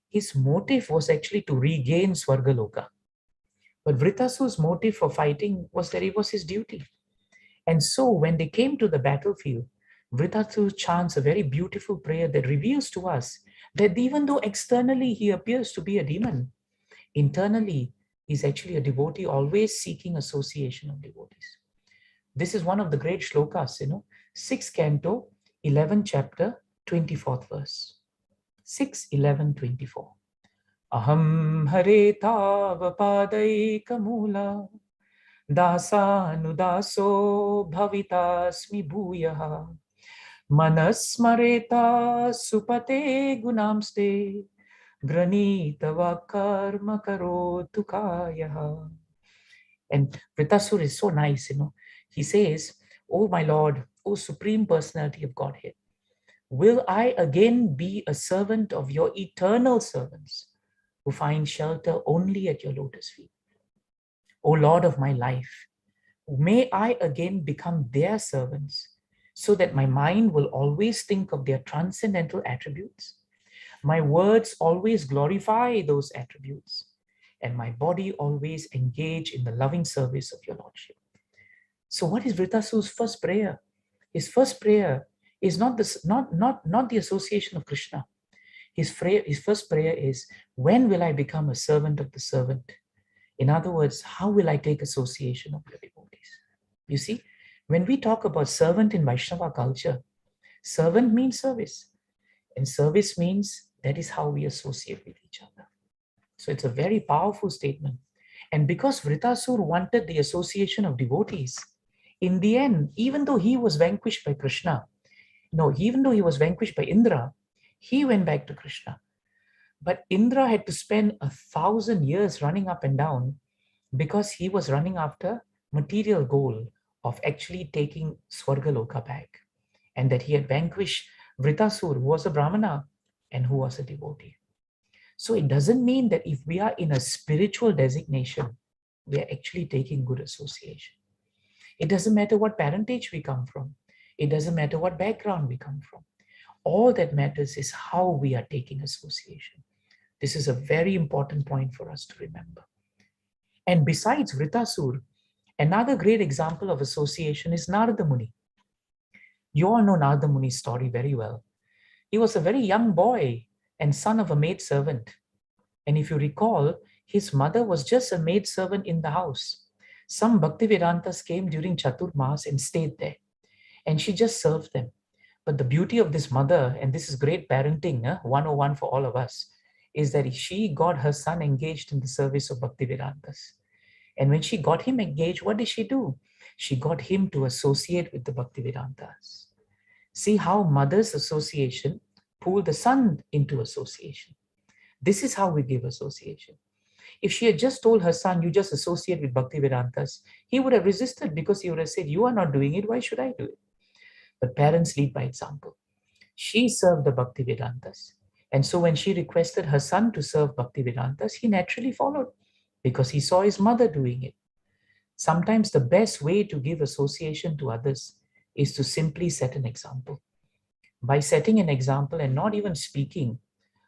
His motive was actually to regain Swargaloka. But Vritrasur's motive for fighting was that it was his duty. And so when they came to the battlefield, Vritrasur chants a very beautiful prayer that reveals to us that even though externally he appears to be a demon, internally he's actually a devotee, always seeking association of devotees. This is one of the great shlokas, 6th canto, 11th chapter, 24th verse. 6, 11, 24. Aham hare tava padai kamula dasanudaso bhavitasmi bhuyaha manasmareta supate gunamste granitava karma karotu kayaha. And Vritrasur is so nice, He says, "Oh my Lord, O Supreme Personality of Godhead, will I again be a servant of your eternal servants who find shelter only at your lotus feet? O Lord of my life, may I again become their servants so that my mind will always think of their transcendental attributes, my words always glorify those attributes, and my body always engage in the loving service of your Lordship." So what is Vritrasur's first prayer? His first prayer is not the association of Krishna. His first prayer is, when will I become a servant of the servant? In other words, how will I take association of your devotees? You see, when we talk about servant in Vaishnava culture, servant means service. And service means that is how we associate with each other. So it's a very powerful statement. And because Vritrasur wanted the association of devotees, in the end, even though he was vanquished by Krishna, even though he was vanquished by Indra, he went back to Krishna. But Indra had to spend 1,000 years running up and down because he was running after material goal of actually taking Swargaloka back, and that he had vanquished Vritrasur, who was a Brahmana and who was a devotee. So it doesn't mean that if we are in a spiritual designation, we are actually taking good association. It doesn't matter what parentage we come from. It doesn't matter what background we come from. All that matters is how we are taking association. This is a very important point for us to remember. And besides Vritrasur, Another great example of association is Narada Muni. You all know Narada Muni's story very well. He was a very young boy and son of a maid servant. And if you recall, his mother was just a maid servant in the house. Some Bhaktivedantas came during Chaturmas and stayed there, and she just served them. But the beauty of this mother, and this is great parenting, 101 for all of us, is that she got her son engaged in the service of Bhaktivedantas. And when she got him engaged, what did she do? She got him to associate with the Bhaktivedantas. See how mother's association pulled the son into association. This is how we give association. If she had just told her son, you just associate with Bhaktivedantas, he would have resisted because he would have said, you are not doing it, why should I do it? But parents lead by example. She served the Bhaktivedantas. And so when she requested her son to serve Bhaktivedantas, he naturally followed because he saw his mother doing it. Sometimes the best way to give association to others is to simply set an example. By setting an example and not even speaking,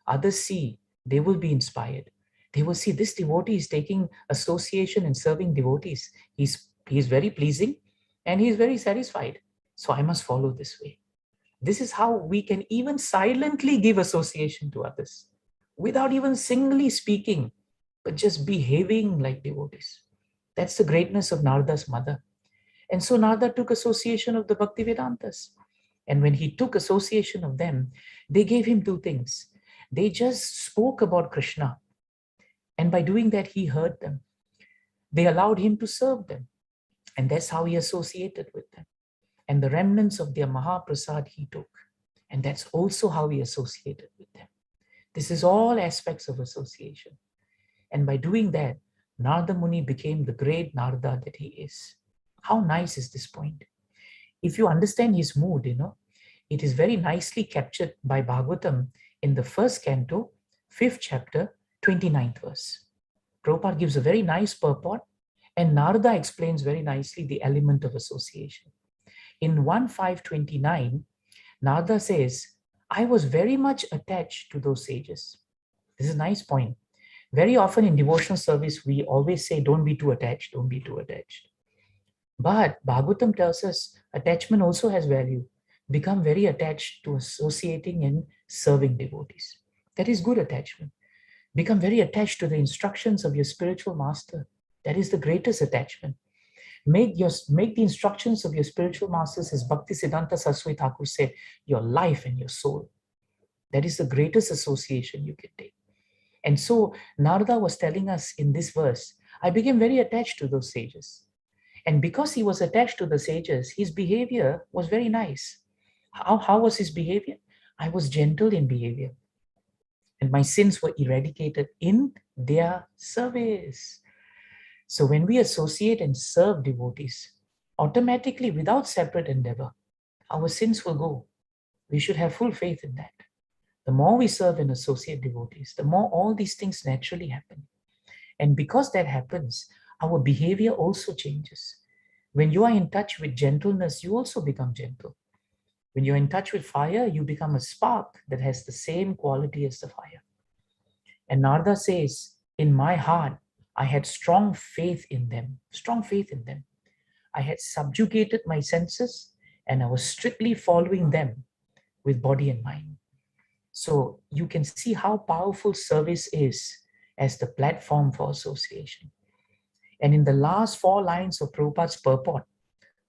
others see, they will be inspired. They will see this devotee is taking association and serving devotees. He's very pleasing and he's very satisfied. So I must follow this way. This is how we can even silently give association to others without even singly speaking, but just behaving like devotees. That's the greatness of Narada's mother. And so Narada took association of the Bhaktivedantas. And when he took association of them, they gave him two things. They just spoke about Krishna. And by doing that, he heard them. They allowed him to serve them. And that's how he associated with them. And the remnants of their Mahaprasad he took. And that's also how he associated with them. This is all aspects of association. And by doing that, Narada Muni became the great Narada that he is. How nice is this point? If you understand his mood, it is very nicely captured by Bhagavatam in the first canto, 5th chapter, 29th verse. Prabhupada gives a very nice purport, and Narada explains very nicely the element of association. In 1.5.29, Narada says, I was very much attached to those sages. This is a nice point. Very often in devotional service, we always say, don't be too attached, don't be too attached. But Bhagavatam tells us attachment also has value. Become very attached to associating and serving devotees. That is good attachment. Become very attached to the instructions of your spiritual master. That is the greatest attachment. Make the instructions of your spiritual masters, as Bhaktisiddhanta Saraswati Thakur said, your life and your soul. That is the greatest association you can take. And so Narada was telling us in this verse, I became very attached to those sages. And because he was attached to the sages, his behavior was very nice. How was his behavior? I was gentle in behavior. And my sins were eradicated in their service. So when we associate and serve devotees, automatically without separate endeavor, our sins will go. We should have full faith in that. The more we serve and associate devotees, the more all these things naturally happen. And because that happens, our behavior also changes. When you are in touch with gentleness, you also become gentle. When you're in touch with fire, you become a spark that has the same quality as the fire. And Narada says, in my heart, I had strong faith in them, strong faith in them. I had subjugated my senses and I was strictly following them with body and mind. So you can see how powerful service is as the platform for association. And in the last 4 lines of Prabhupada's purport,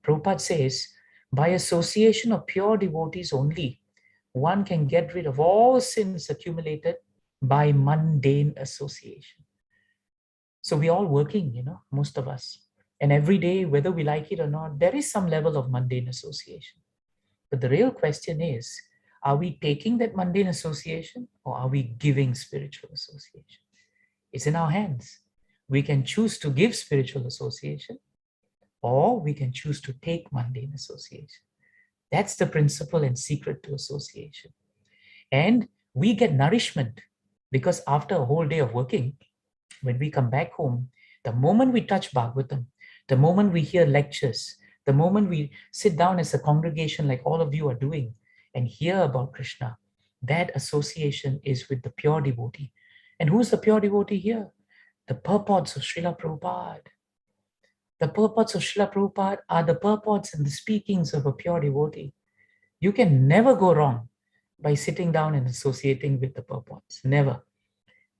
Prabhupada says, by association of pure devotees only, one can get rid of all sins accumulated by mundane association. So we're all working, most of us. And every day, whether we like it or not, there is some level of mundane association. But the real question is, are we taking that mundane association or are we giving spiritual association? It's in our hands. We can choose to give spiritual association or we can choose to take mundane association. That's the principle and secret to association. And we get nourishment because after a whole day of working, when we come back home, the moment we touch Bhagavatam, the moment we hear lectures, the moment we sit down as a congregation like all of you are doing and hear about Krishna, that association is with the pure devotee. And who's the pure devotee here? The purports of Srila Prabhupada. The purports of Srila Prabhupada are the purports and the speakings of a pure devotee. You can never go wrong by sitting down and associating with the purports. Never.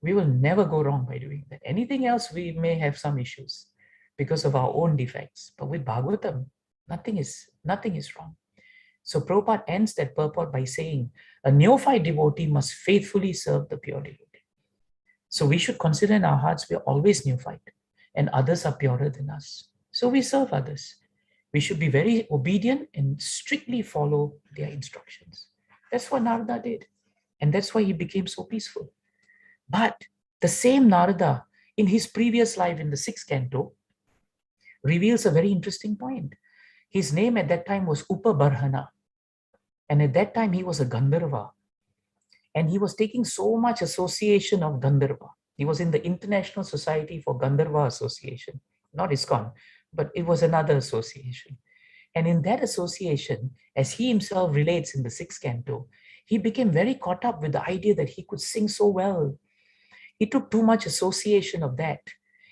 We will never go wrong by doing that. Anything else, we may have some issues because of our own defects. But with Bhagavatam, nothing is wrong. So Prabhupada ends that purport by saying, a neophyte devotee must faithfully serve the pure devotee. So we should consider in our hearts we are always neophyte and others are purer than us. So we serve others. We should be very obedient and strictly follow their instructions. That's what Narada did. And that's why he became so peaceful. But the same Narada, in his previous life in the 6th canto, reveals a very interesting point. His name at that time was Upabarhana. And at that time, he was a Gandharva. And he was taking so much association of Gandharva. He was in the International Society for Gandharva Association, not ISKCON, but it was another association. And in that association, as he himself relates in the 6th canto, he became very caught up with the idea that he could sing so well. He took too much association of that.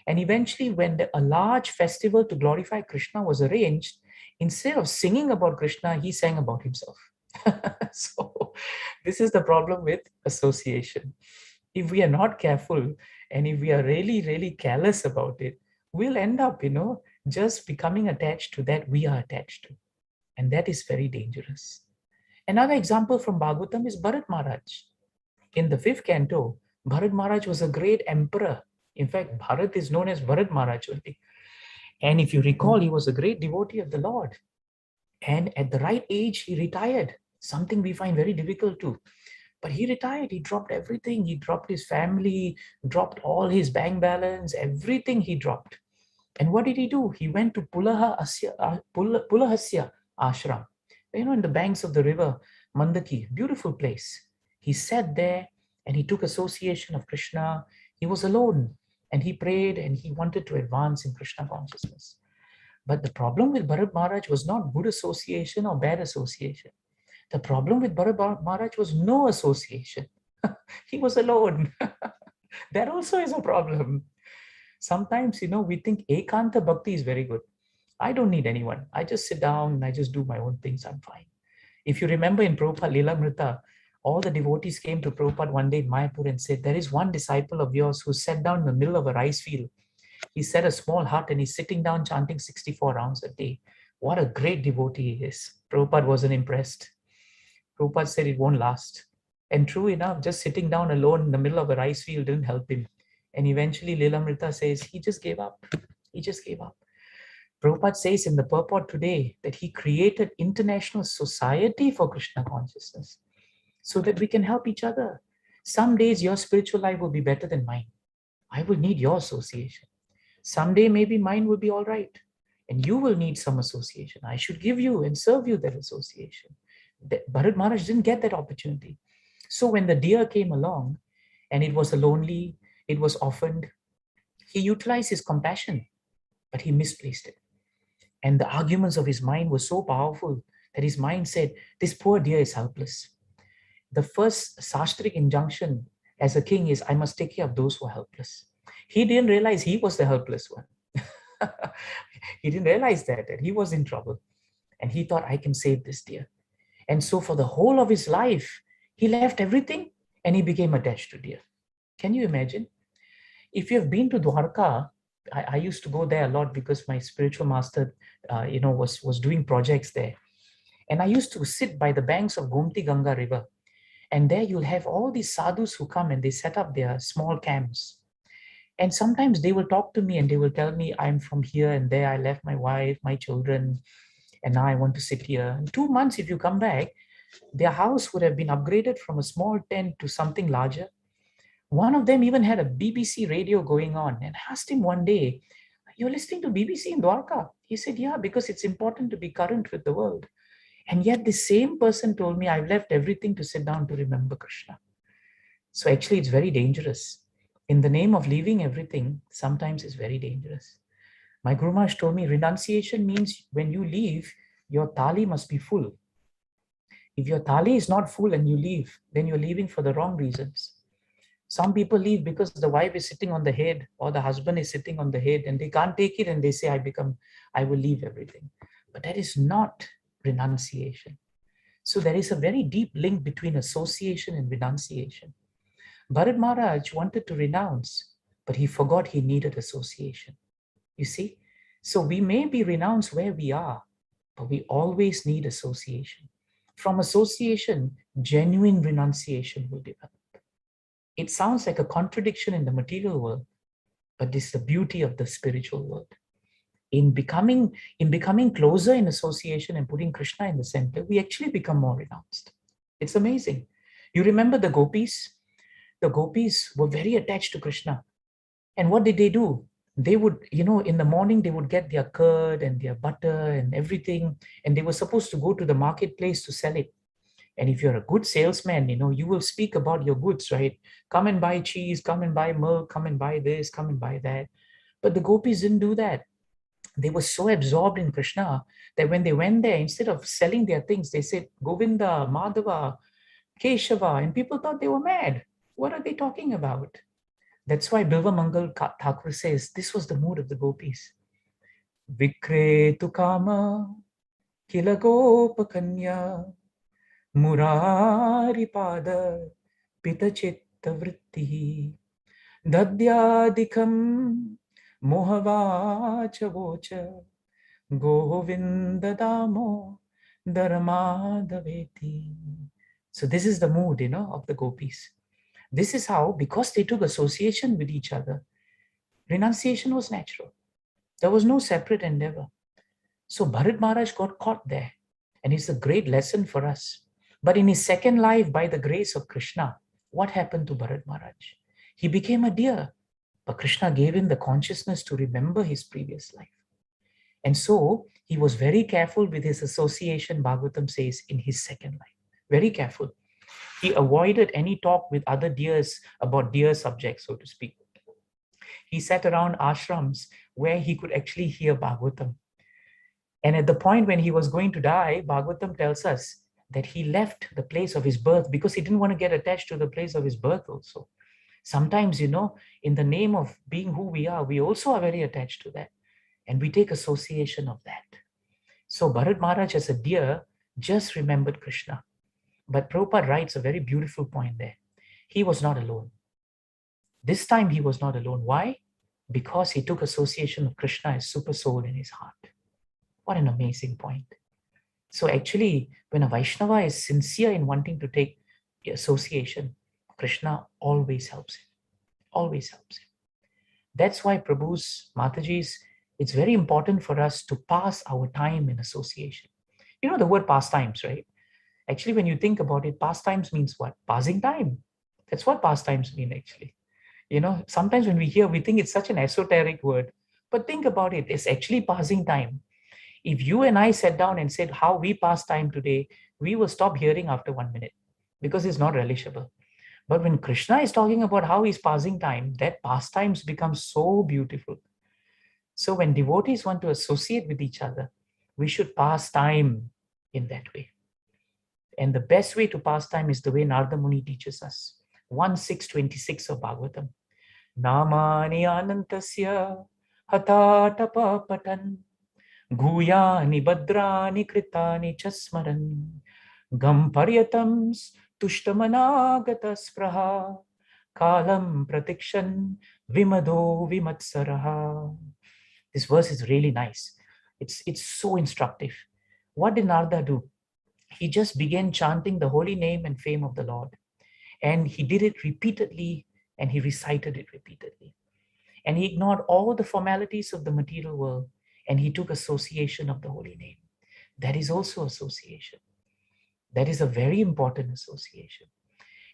And eventually, when a large festival to glorify Krishna was arranged, instead of singing about Krishna, he sang about himself. So this is the problem with association. If we are not careful and if we are really, really careless about it, we'll end up, just becoming attached to that we are attached to. And that is very dangerous. Another example from Bhagavatam is Bharat Maharaj. In the 5th canto, Bharat Maharaj was a great emperor. In fact, Bharat is known as Bharat Maharaj only. And if you recall, he was a great devotee of the Lord. And at the right age, he retired, something we find very difficult to. But he retired, he dropped everything. He dropped his family, dropped all his bank balance, everything he dropped. And what did he do? He went to Pulahasya ashram, in the banks of the river Mandaki, beautiful place. He sat there and he took association of Krishna. He was alone and he prayed and he wanted to advance in Krishna consciousness. But the problem with Bharat Maharaj was not good association or bad association. The problem with Bharat Maharaj was no association. He was alone. That also is a problem. Sometimes, we think Ekanta Bhakti is very good. I don't need anyone. I just sit down and I just do my own things. I'm fine. If you remember in Prabhupada Lilamrita, all the devotees came to Prabhupada one day in Mayapur and said, there is one disciple of yours who sat down in the middle of a rice field. He set a small hut and he's sitting down chanting 64 rounds a day. What a great devotee he is. Prabhupada wasn't impressed. Prabhupada said it won't last. And true enough, just sitting down alone in the middle of a rice field didn't help him. And eventually Lilamrita says, he just gave up. He just gave up. Prabhupada says in the purport today that he created International Society for Krishna Consciousness so that we can help each other. Some days your spiritual life will be better than mine. I will need your association. Someday maybe mine will be all right. And you will need some association. I should give you and serve you that association. Bharat Maharaj didn't get that opportunity. So when the deer came along and it was lonely, it was orphaned, he utilized his compassion, but he misplaced it. And the arguments of his mind were so powerful that his mind said, this poor deer is helpless. The first sastric injunction as a king is, I must take care of those who are helpless. He didn't realize he was the helpless one. He didn't realize that he was in trouble. And he thought, I can save this deer. And so for the whole of his life, he left everything and he became attached to deer. Can you imagine? If you have been to Dwarka, I used to go there a lot because my spiritual master, was doing projects there. And I used to sit by the banks of Gomti Ganga River. And there you'll have all these sadhus who come and they set up their small camps. And sometimes they will talk to me and they will tell me, I'm from here and there. I left my wife, my children, and now I want to sit here. In 2 months, if you come back, their house would have been upgraded from a small tent to something larger. One of them even had a BBC radio going on, and I asked him one day, you're listening to BBC in Dwarka? He said, yeah, because it's important to be current with the world. And yet the same person told me, I've left everything to sit down to remember Krishna. So actually it's very dangerous. In the name of leaving everything, sometimes it's very dangerous. My Guru Maharaj told me renunciation means when you leave, your thali must be full. If your thali is not full and you leave, then you're leaving for the wrong reasons. Some people leave because the wife is sitting on the head or the husband is sitting on the head and they can't take it and they say, I will leave everything. But that is not renunciation. So there is a very deep link between association and renunciation. Bharat Maharaj wanted to renounce, but he forgot he needed association. You see? So we may be renounced where we are, but we always need association. From association, genuine renunciation will develop. It sounds like a contradiction in the material world, but this is the beauty of the spiritual world. In becoming closer in association and putting Krishna in the center, we actually become more renounced. It's amazing. You remember the gopis? The gopis were very attached to Krishna. And what did they do? They would, in the morning, they would get their curd and their butter and everything, and they were supposed to go to the marketplace to sell it. And if you're a good salesman, you will speak about your goods, right? Come and buy cheese, come and buy milk, come and buy this, come and buy that. But the gopis didn't do that. They were so absorbed in Krishna that when they went there, instead of selling their things, they said, Govinda, Madhava, Keshava, and people thought they were mad. What are they talking about? That's why Bilva Mangal Thakur says, this was the mood of the gopis. Vikretu kama kila gopa kanya Murari pada pita chitta vritti dadyadikam mohavacha vocha Govinda damo dharmadaveti. So this is the mood, of the gopis. This is how, because they took association with each other, renunciation was natural. There was no separate endeavor. So Bharat Maharaj got caught there, and it's a great lesson for us. But in his second life, by the grace of Krishna, what happened to Bharat Maharaj? He became a deer, but Krishna gave him the consciousness to remember his previous life. And so he was very careful with his association, Bhagavatam says, in his second life. Very careful. He avoided any talk with other deers about deer subjects, so to speak. He sat around ashrams where he could actually hear Bhagavatam. And at the point when he was going to die, Bhagavatam tells us that he left the place of his birth because he didn't want to get attached to the place of his birth also. Sometimes, in the name of being who we are, we also are very attached to that. And we take association of that. So Bharat Maharaj as a deer just remembered Krishna. But Prabhupada writes a very beautiful point there. He was not alone. This time he was not alone. Why? Because he took association of Krishna as super soul in his heart. What an amazing point. So actually, when a Vaishnava is sincere in wanting to take association, Krishna always helps him. Always helps him. That's why Prabhu's, Mataji's, it's very important for us to pass our time in association. You know the word pastimes, right? Actually, when you think about it, pastimes means what? Passing time. That's what pastimes mean, actually. Sometimes when we hear, we think it's such an esoteric word. But think about it, it's actually passing time. If you and I sat down and said how we pass time today, we will stop hearing after 1 minute because it's not relishable. But when Krishna is talking about how he's passing time, that pastimes become so beautiful. So when devotees want to associate with each other, we should pass time in that way. And the best way to pass time is the way Narada Muni teaches us. 1.6.26 of Bhagavatam. Namani anantasya hatatapa patan Guyani badrani kritani chasmaran Gam paryatams tushtamanagata spraha Kalam pratikshan vimado vimatsaraha. This verse is really nice. It's so instructive. What did Narada do? He just began chanting the holy name and fame of the Lord. And he did it repeatedly, and he recited it repeatedly. And he ignored all the formalities of the material world, and he took association of the holy name. That is also association. That is a very important association.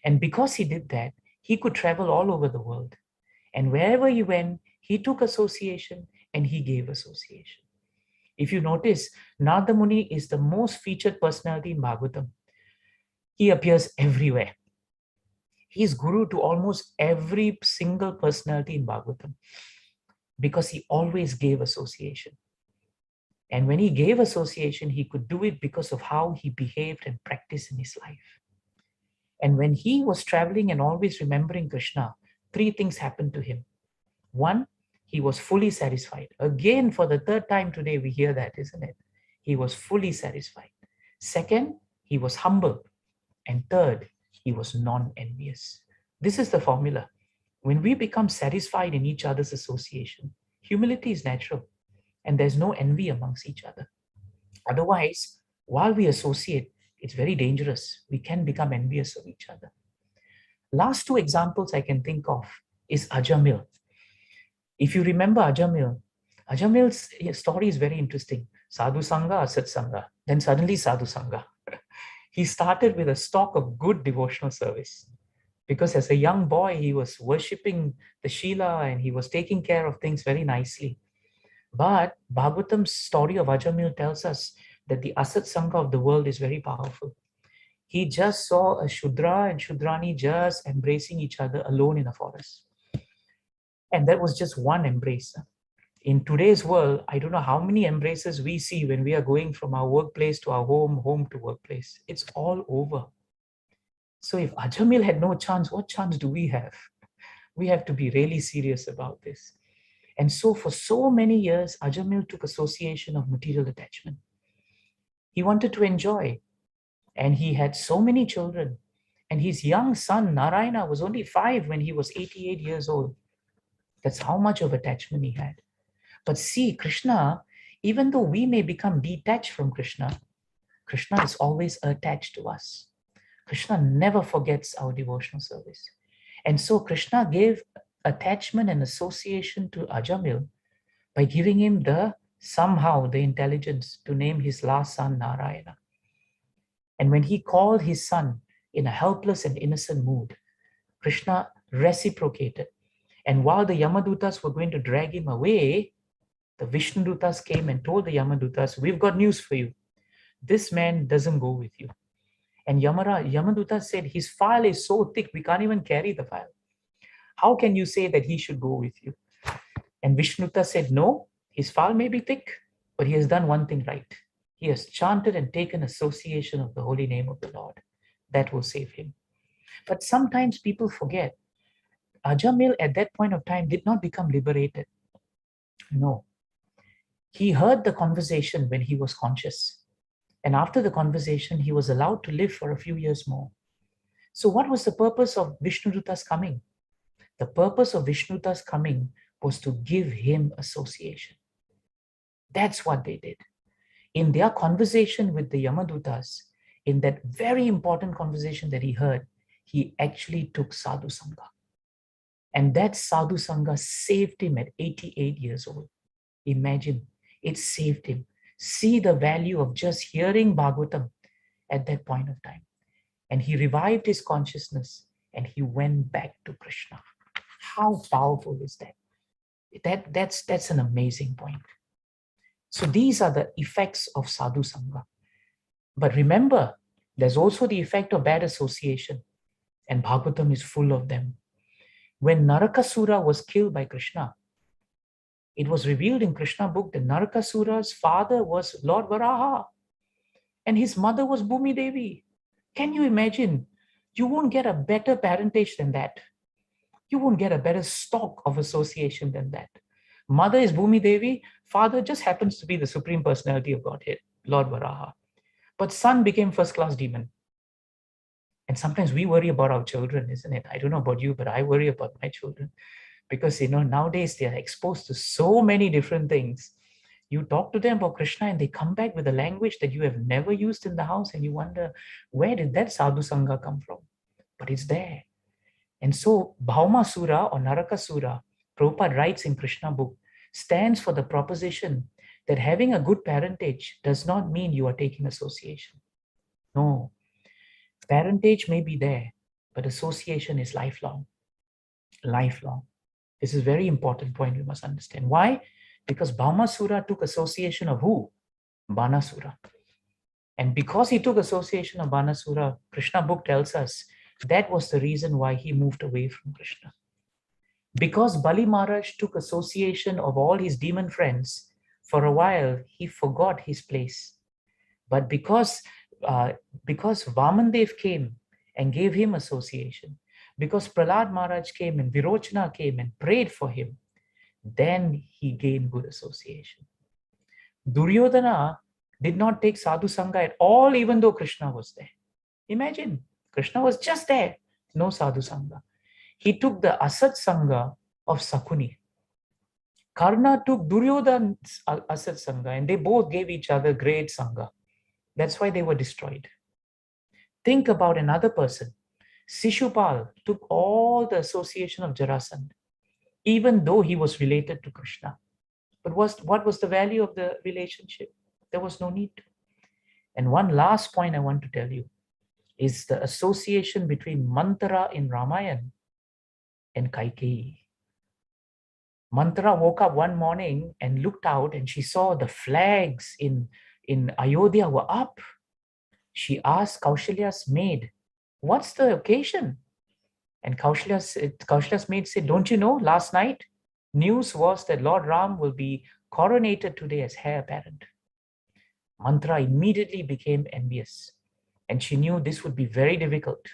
And because he did that, he could travel all over the world. And wherever he went, he took association and he gave association. If you notice, Narada Muni is the most featured personality in Bhagavatam. He appears everywhere. He is guru to almost every single personality in Bhagavatam because he always gave association. And when he gave association, he could do it because of how he behaved and practiced in his life. And when he was traveling and always remembering Krishna, three things happened to him. One, he was fully satisfied. Again, for the third time today, we hear that, isn't it? He was fully satisfied. Second, he was humble. And third, he was non-envious. This is the formula. When we become satisfied in each other's association, humility is natural and there's no envy amongst each other. Otherwise, while we associate, it's very dangerous. We can become envious of each other. Last two examples I can think of is Ajamil. If you remember Ajamil's story is very interesting. Sadhu Sangha, Asat Sangha, then suddenly Sadhu Sangha. He started with a stock of good devotional service because as a young boy, he was worshipping the Shila and he was taking care of things very nicely. But Bhagavatam's story of Ajamil tells us that the Asat Sangha of the world is very powerful. He just saw a Shudra and Shudrani just embracing each other alone in a forest. And that was just one embrace. In today's world, I don't know how many embraces we see when we are going from our workplace to our home, home to workplace. It's all over. So if Ajamil had no chance, what chance do we have? We have to be really serious about this. And so for so many years, Ajamil took association of material attachment. He wanted to enjoy, and he had so many children. And his young son, Narayana, was only 5 when he was 88 years old. That's how much of attachment he had. But see, Krishna, even though we may become detached from Krishna, Krishna is always attached to us. Krishna never forgets our devotional service. And so Krishna gave attachment and association to Ajamil by giving him somehow the intelligence to name his last son Narayana. And when he called his son in a helpless and innocent mood, Krishna reciprocated. And while the Yamadutas were going to drag him away, the Vishnudutas came and told the Yamadutas, we've got news for you. This man doesn't go with you. And Yamaduta said, his file is so thick, we can't even carry the file. How can you say that he should go with you? And Vishnuduta said, no, his file may be thick, but he has done one thing right. He has chanted and taken association of the holy name of the Lord. That will save him. But sometimes people forget. Ajamil at that point of time did not become liberated. No. He heard the conversation when he was conscious. And after the conversation, he was allowed to live for a few years more. So what was the purpose of Vishnuduta's coming? The purpose of Vishnuduta's coming was to give him association. That's what they did. In their conversation with the Yamadutas, in that very important conversation that he heard, he actually took Sadhu Sangha. And that Sadhu Sangha saved him at 88 years old. Imagine, it saved him. See the value of just hearing Bhagavatam at that point of time. And he revived his consciousness and he went back to Krishna. How powerful is that? That's an amazing point. So these are the effects of Sadhu Sangha. But remember, there's also the effect of bad association. And Bhagavatam is full of them. When Narakasura was killed by Krishna, it was revealed in Krishna book that Narakasura's father was Lord Varaha and his mother was Bhumi Devi. Can you imagine? You won't get a better parentage than that. You won't get a better stock of association than that. Mother is Bhumi Devi, father just happens to be the Supreme Personality of Godhead, Lord Varaha. But son became first-class demon. And sometimes we worry about our children, isn't it? I don't know about you, but I worry about my children. Because, nowadays they are exposed to so many different things. You talk to them about Krishna and they come back with a language that you have never used in the house and you wonder, where did that Sadhu Sangha come from? But it's there. And so Bhaumasura or Narakasura, Prabhupada writes in Krishna book, stands for the proposition that having a good parentage does not mean you are taking association. No. Parentage may be there, but association is lifelong. Lifelong. This is a very important point we must understand. Why? Because Bhaumasura took association of who? Banasura. And because he took association of Banasura, Krishna book tells us that was the reason why he moved away from Krishna. Because Bali Maharaj took association of all his demon friends, for a while he forgot his place. But because Vamandev came and gave him association. Because Prahlad Maharaj came and Virochana came and prayed for him, then he gained good association. Duryodhana did not take sadhu sangha at all, even though Krishna was there. Imagine, Krishna was just there, no sadhu sangha. He took the asat sangha of Sakuni. Karna took Duryodhana's asat sangha, and they both gave each other great sangha. That's why they were destroyed. Think about another person. Shishupal took all the association of Jarasandha, even though he was related to Krishna. But what was the value of the relationship? There was no need to. And one last point I want to tell you is the association between Manthara in Ramayana and Kaikeyi. Manthara woke up one morning and looked out, and she saw the flags in Ayodhya were up. She asked Kaushalya's maid, "What's the occasion?" And Kaushalya's maid said, "Don't you know, last night news was that Lord Ram will be coronated today as heir apparent." Manthara immediately became envious, and she knew this would be very difficult.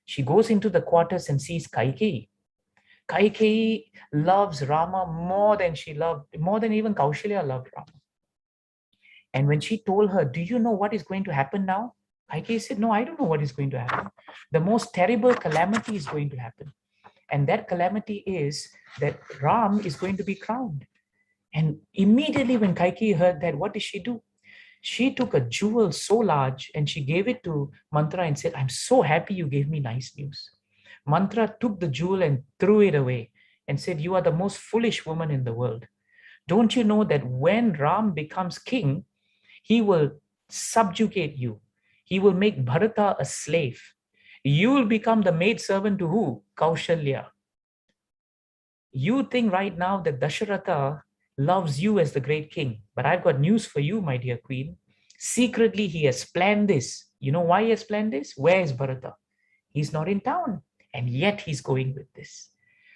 She goes into the quarters and sees Kaikeyi. Kaikeyi loves Rama more than even Kaushalya loved Rama. And when she told her, "Do you know what is going to happen now?" Kaikeyi said, "No, I don't know what is going to happen. The most terrible calamity is going to happen. And that calamity is that Ram is going to be crowned." And immediately when Kaikeyi heard that, what did she do? She took a jewel so large and she gave it to Manthara and said, "I'm so happy you gave me nice news." Manthara took the jewel and threw it away and said, "You are the most foolish woman in the world. Don't you know that when Ram becomes king, he will subjugate you. He will make Bharata a slave. You will become the maidservant to who? Kaushalya. You think right now that Dasharatha loves you as the great king, but I've got news for you, my dear queen. Secretly, he has planned this. You know why he has planned this? Where is Bharata? He's not in town, and yet he's going with this."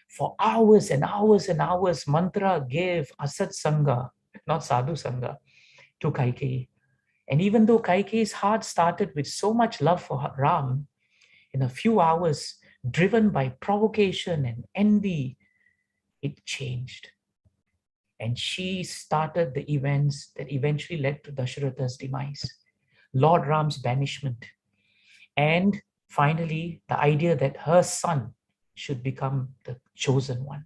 For hours and hours and hours, Manthara gave Asat Sangha, not Sadhu Sangha, to Kaikeyi. And even though Kaikeyi's heart started with so much love for Ram, in a few hours, driven by provocation and envy, it changed. And she started the events that eventually led to Dasharatha's demise, Lord Ram's banishment, and finally the idea that her son should become the chosen one.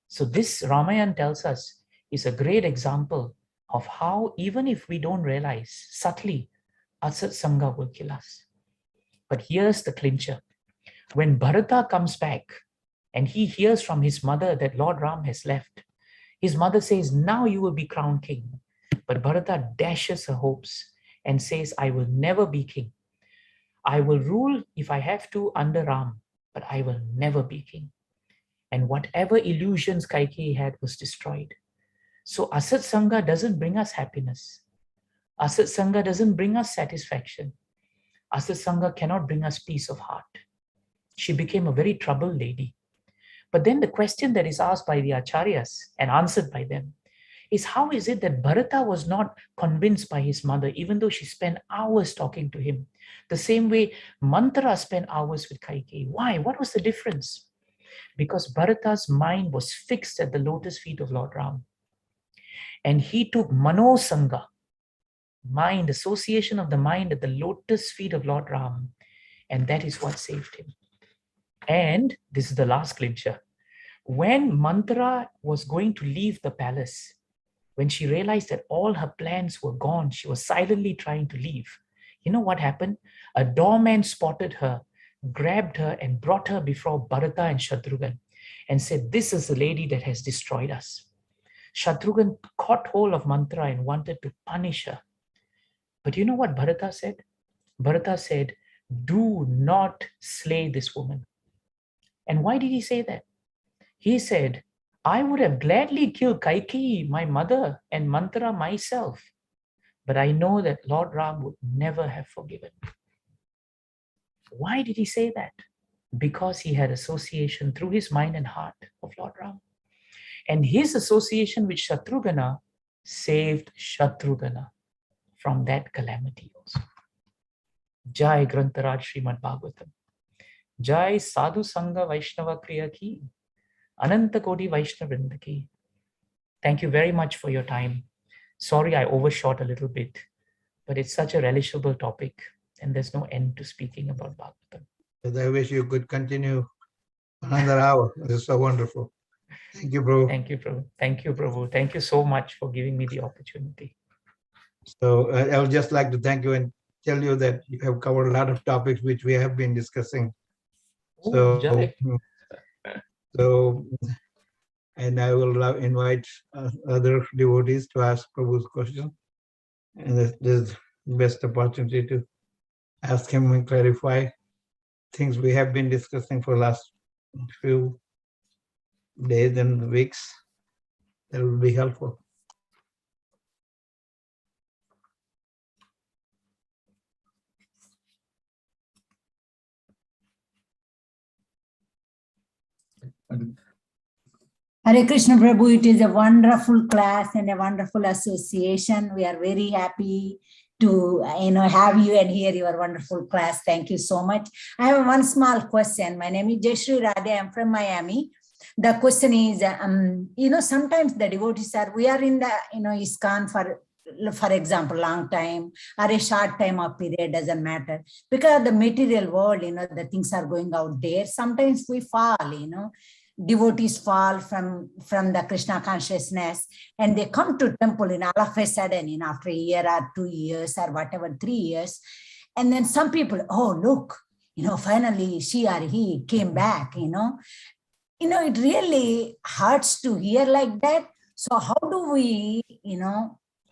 So this Ramayana tells us is a great example of how, even if we don't realize, subtly, Asat Sangha will kill us. But here's the clincher. When Bharata comes back and he hears from his mother that Lord Ram has left, his mother says, "Now you will be crowned king." But Bharata dashes her hopes and says, "I will never be king. I will rule if I have to under Ram, but I will never be king." And whatever illusions Kaikeyi had was destroyed. So Asat Sangha doesn't bring us happiness. Asat Sangha doesn't bring us satisfaction. Asat Sangha cannot bring us peace of heart. She became a very troubled lady. But then the question that is asked by the Acharyas and answered by them is, how is it that Bharata was not convinced by his mother, even though she spent hours talking to him? The same way Manthara spent hours with Kaikeyi. Why? What was the difference? Because Bharata's mind was fixed at the lotus feet of Lord Ram. And he took Mano Sangha, mind, association of the mind at the lotus feet of Lord Ram. And that is what saved him. And this is the last clincher. When Manthara was going to leave the palace, when she realized that all her plans were gone, she was silently trying to leave. You know what happened? A doorman spotted her, grabbed her and brought her before Bharata and Shatrughan and said, "This is the lady that has destroyed us." Shatrughan caught hold of Manthara and wanted to punish her. But you know what Bharata said? Bharata said, "Do not slay this woman." And why did he say that? He said, "I would have gladly killed Kaikeyi, my mother, and Manthara myself, but I know that Lord Ram would never have forgiven me." Why did he say that? Because he had association through his mind and heart of Lord Ram. And his association with Shatrughna saved Shatrughna from that calamity also. Jai Grantaraj Srimad Bhagavatam. Jai Sadhu Sangha Vaishnava Kriya Ki. Ananta Koti Vaishnava Vrinda Ki. Thank you very much for your time. Sorry I overshot a little bit, but it's such a relishable topic and there's no end to speaking about Bhagavatam. I wish you could continue another hour. This is so wonderful. Thank you, bro. Thank you, Prabhu. Thank you, Prabhu. Thank you so much for giving me the opportunity. So I would just like to thank you and tell you that you have covered a lot of topics which we have been discussing. Oh, Jai. So, and I will invite other devotees to ask Prabhu's question. And this is the best opportunity to ask him and clarify things we have been discussing for the last few days and weeks. That will be helpful. Hare Krishna Prabhu, it is a wonderful class and a wonderful association. We are very happy to have you and hear your wonderful class. Thank you so much. I have one small question. My name is Jayashree Radhe. I'm from Miami. The question is, sometimes the devotees we are in the, ISKCON for example, long time or a short time or period, doesn't matter. Because the material world, the things are going out there. Sometimes we fall, devotees fall from the Krishna consciousness and they come to temple in all of a sudden, after a year or 2 years or whatever, 3 years. And then some people, oh, look, finally she or he came back, it really hurts to hear like that. So how do we,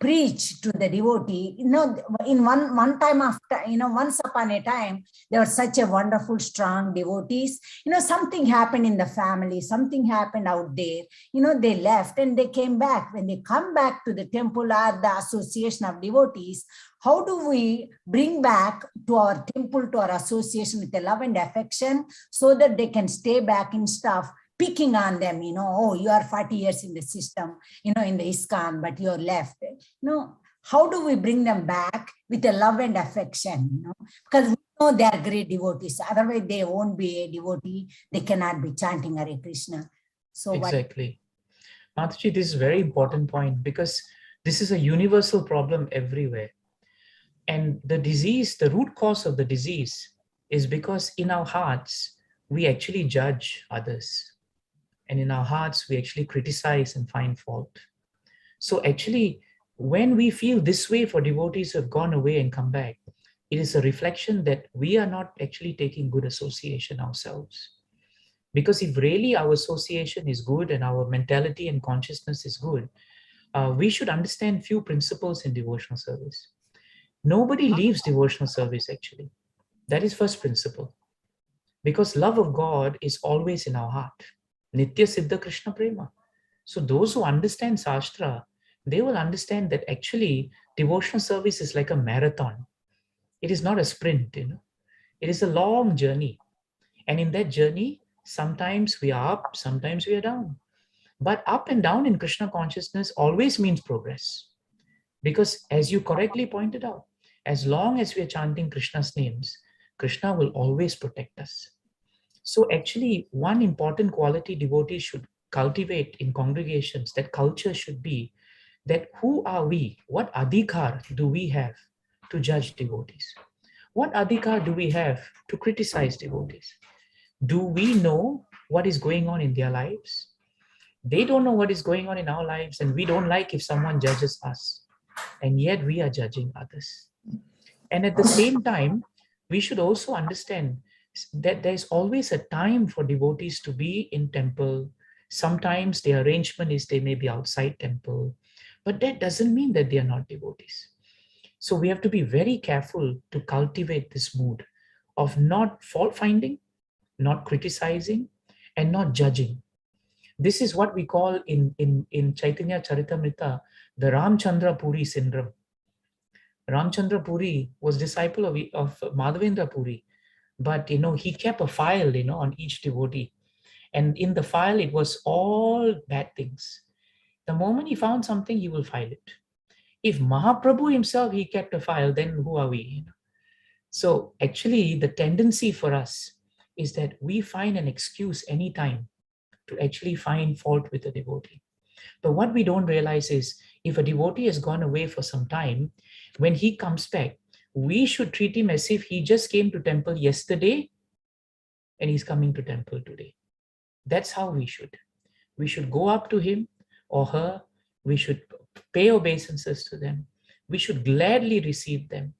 preach to the devotee? In one time after, once upon a time, there were such a wonderful, strong devotees. Something happened in the family, something happened out there. They left and they came back. When they come back to the temple or the association of devotees, how do we bring back to our temple, to our association with a love and affection so that they can stay back in stuff? Picking on them, oh, you are 40 years in the system, in the ISKCON, but you're left. How do we bring them back with a love and affection? Because we know they are great devotees. Otherwise, they won't be a devotee. They cannot be chanting Hare Krishna. So exactly. Mataji, this is a very important point because this is a universal problem everywhere. And the disease, the root cause of the disease is because in our hearts, we actually judge others. And in our hearts, we actually criticize and find fault. So actually, when we feel this way for devotees who have gone away and come back, it is a reflection that we are not actually taking good association ourselves. Because if really our association is good and our mentality and consciousness is good, we should understand few principles in devotional service. Nobody leaves devotional service actually. That is first principle. Because love of God is always in our heart. Nitya Siddha Krishna Prema. So those who understand Shastra, they will understand that actually devotional service is like a marathon. It is not a sprint, It is a long journey. And in that journey, sometimes we are up, sometimes we are down. But up and down in Krishna consciousness always means progress. Because as you correctly pointed out, as long as we are chanting Krishna's names, Krishna will always protect us. So actually, one important quality devotees should cultivate in congregations, that culture should be that who are we? What adhikar do we have to judge devotees? What adhikar do we have to criticize devotees? Do we know what is going on in their lives? They don't know what is going on in our lives, and we don't like if someone judges us, and yet we are judging others. And at the same time, we should also understand that there's always a time for devotees to be in temple. Sometimes the arrangement is they may be outside temple, but that doesn't mean that they are not devotees. So we have to be very careful to cultivate this mood of not fault finding, not criticizing, and not judging. This is what we call in Chaitanya Charitamrita, the Ramchandra Puri syndrome. Ramchandra Puri was disciple of Madhavendra Puri. But, he kept a file, on each devotee. And in the file, it was all bad things. The moment he found something, he will file it. If Mahaprabhu himself, he kept a file, then who are we? So actually, the tendency for us is that we find an excuse anytime to actually find fault with a devotee. But what we don't realize is if a devotee has gone away for some time, when he comes back, we should treat him as if he just came to temple yesterday and he's coming to temple today. That's how we should. We should go up to him or her. We should pay obeisances to them. We should gladly receive them.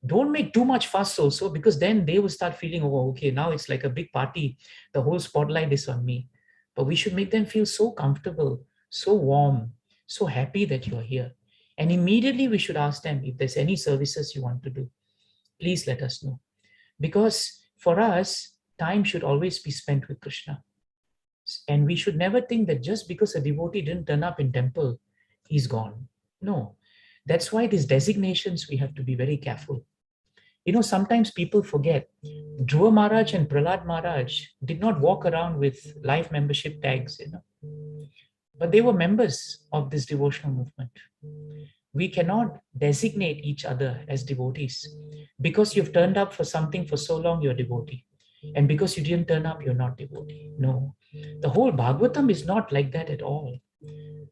Don't make too much fuss also, because then they will start feeling, oh, okay, now it's like a big party. The whole spotlight is on me. But we should make them feel so comfortable, so warm, so happy that you're here. And immediately we should ask them if there's any services you want to do. Please let us know. Because for us, time should always be spent with Krishna. And we should never think that just because a devotee didn't turn up in temple, he's gone. No. That's why these designations, we have to be very careful. You know, sometimes people forget Dhruva Maharaj and Prahlad Maharaj did not walk around with life membership tags, but they were members of this devotional movement. We cannot designate each other as devotees. Because you've turned up for something for so long, you're a devotee. And because you didn't turn up, you're not devotee. No, the whole Bhagavatam is not like that at all.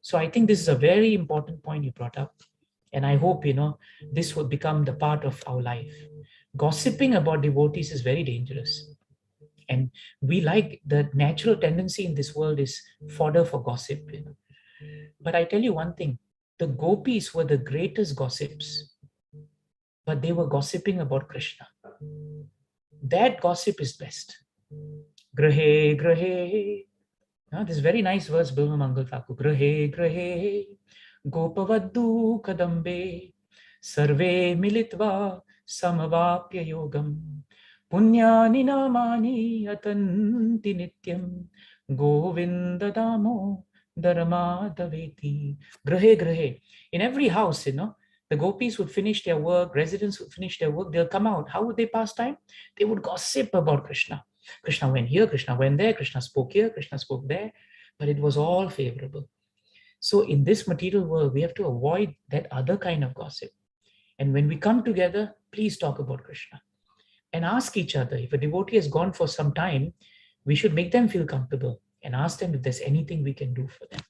So I think this is a very important point you brought up. And I hope, this will become the part of our life. Gossiping about devotees is very dangerous. And we like the natural tendency in this world is fodder for gossip. But I tell you one thing, the gopis were the greatest gossips, but they were gossiping about Krishna. That gossip is best. Grahe, grahe. This very nice verse, Bilva Mangal Thakur. Grahe, grahe, gopavaddu kadambe, sarve militva samavapya yogam, punyani namani atanti nityam, govinda damo dharma daveti. Grahe, grahe. In every house, the gopis would finish their work, residents would finish their work, they'll come out. How would they pass time? They would gossip about Krishna. Krishna went here, Krishna went there, Krishna spoke here, Krishna spoke there, but it was all favorable. So in this material world, we have to avoid that other kind of gossip. And when we come together, please talk about Krishna and ask each other. If a devotee has gone for some time, we should make them feel comfortable and ask them if there's anything we can do for them.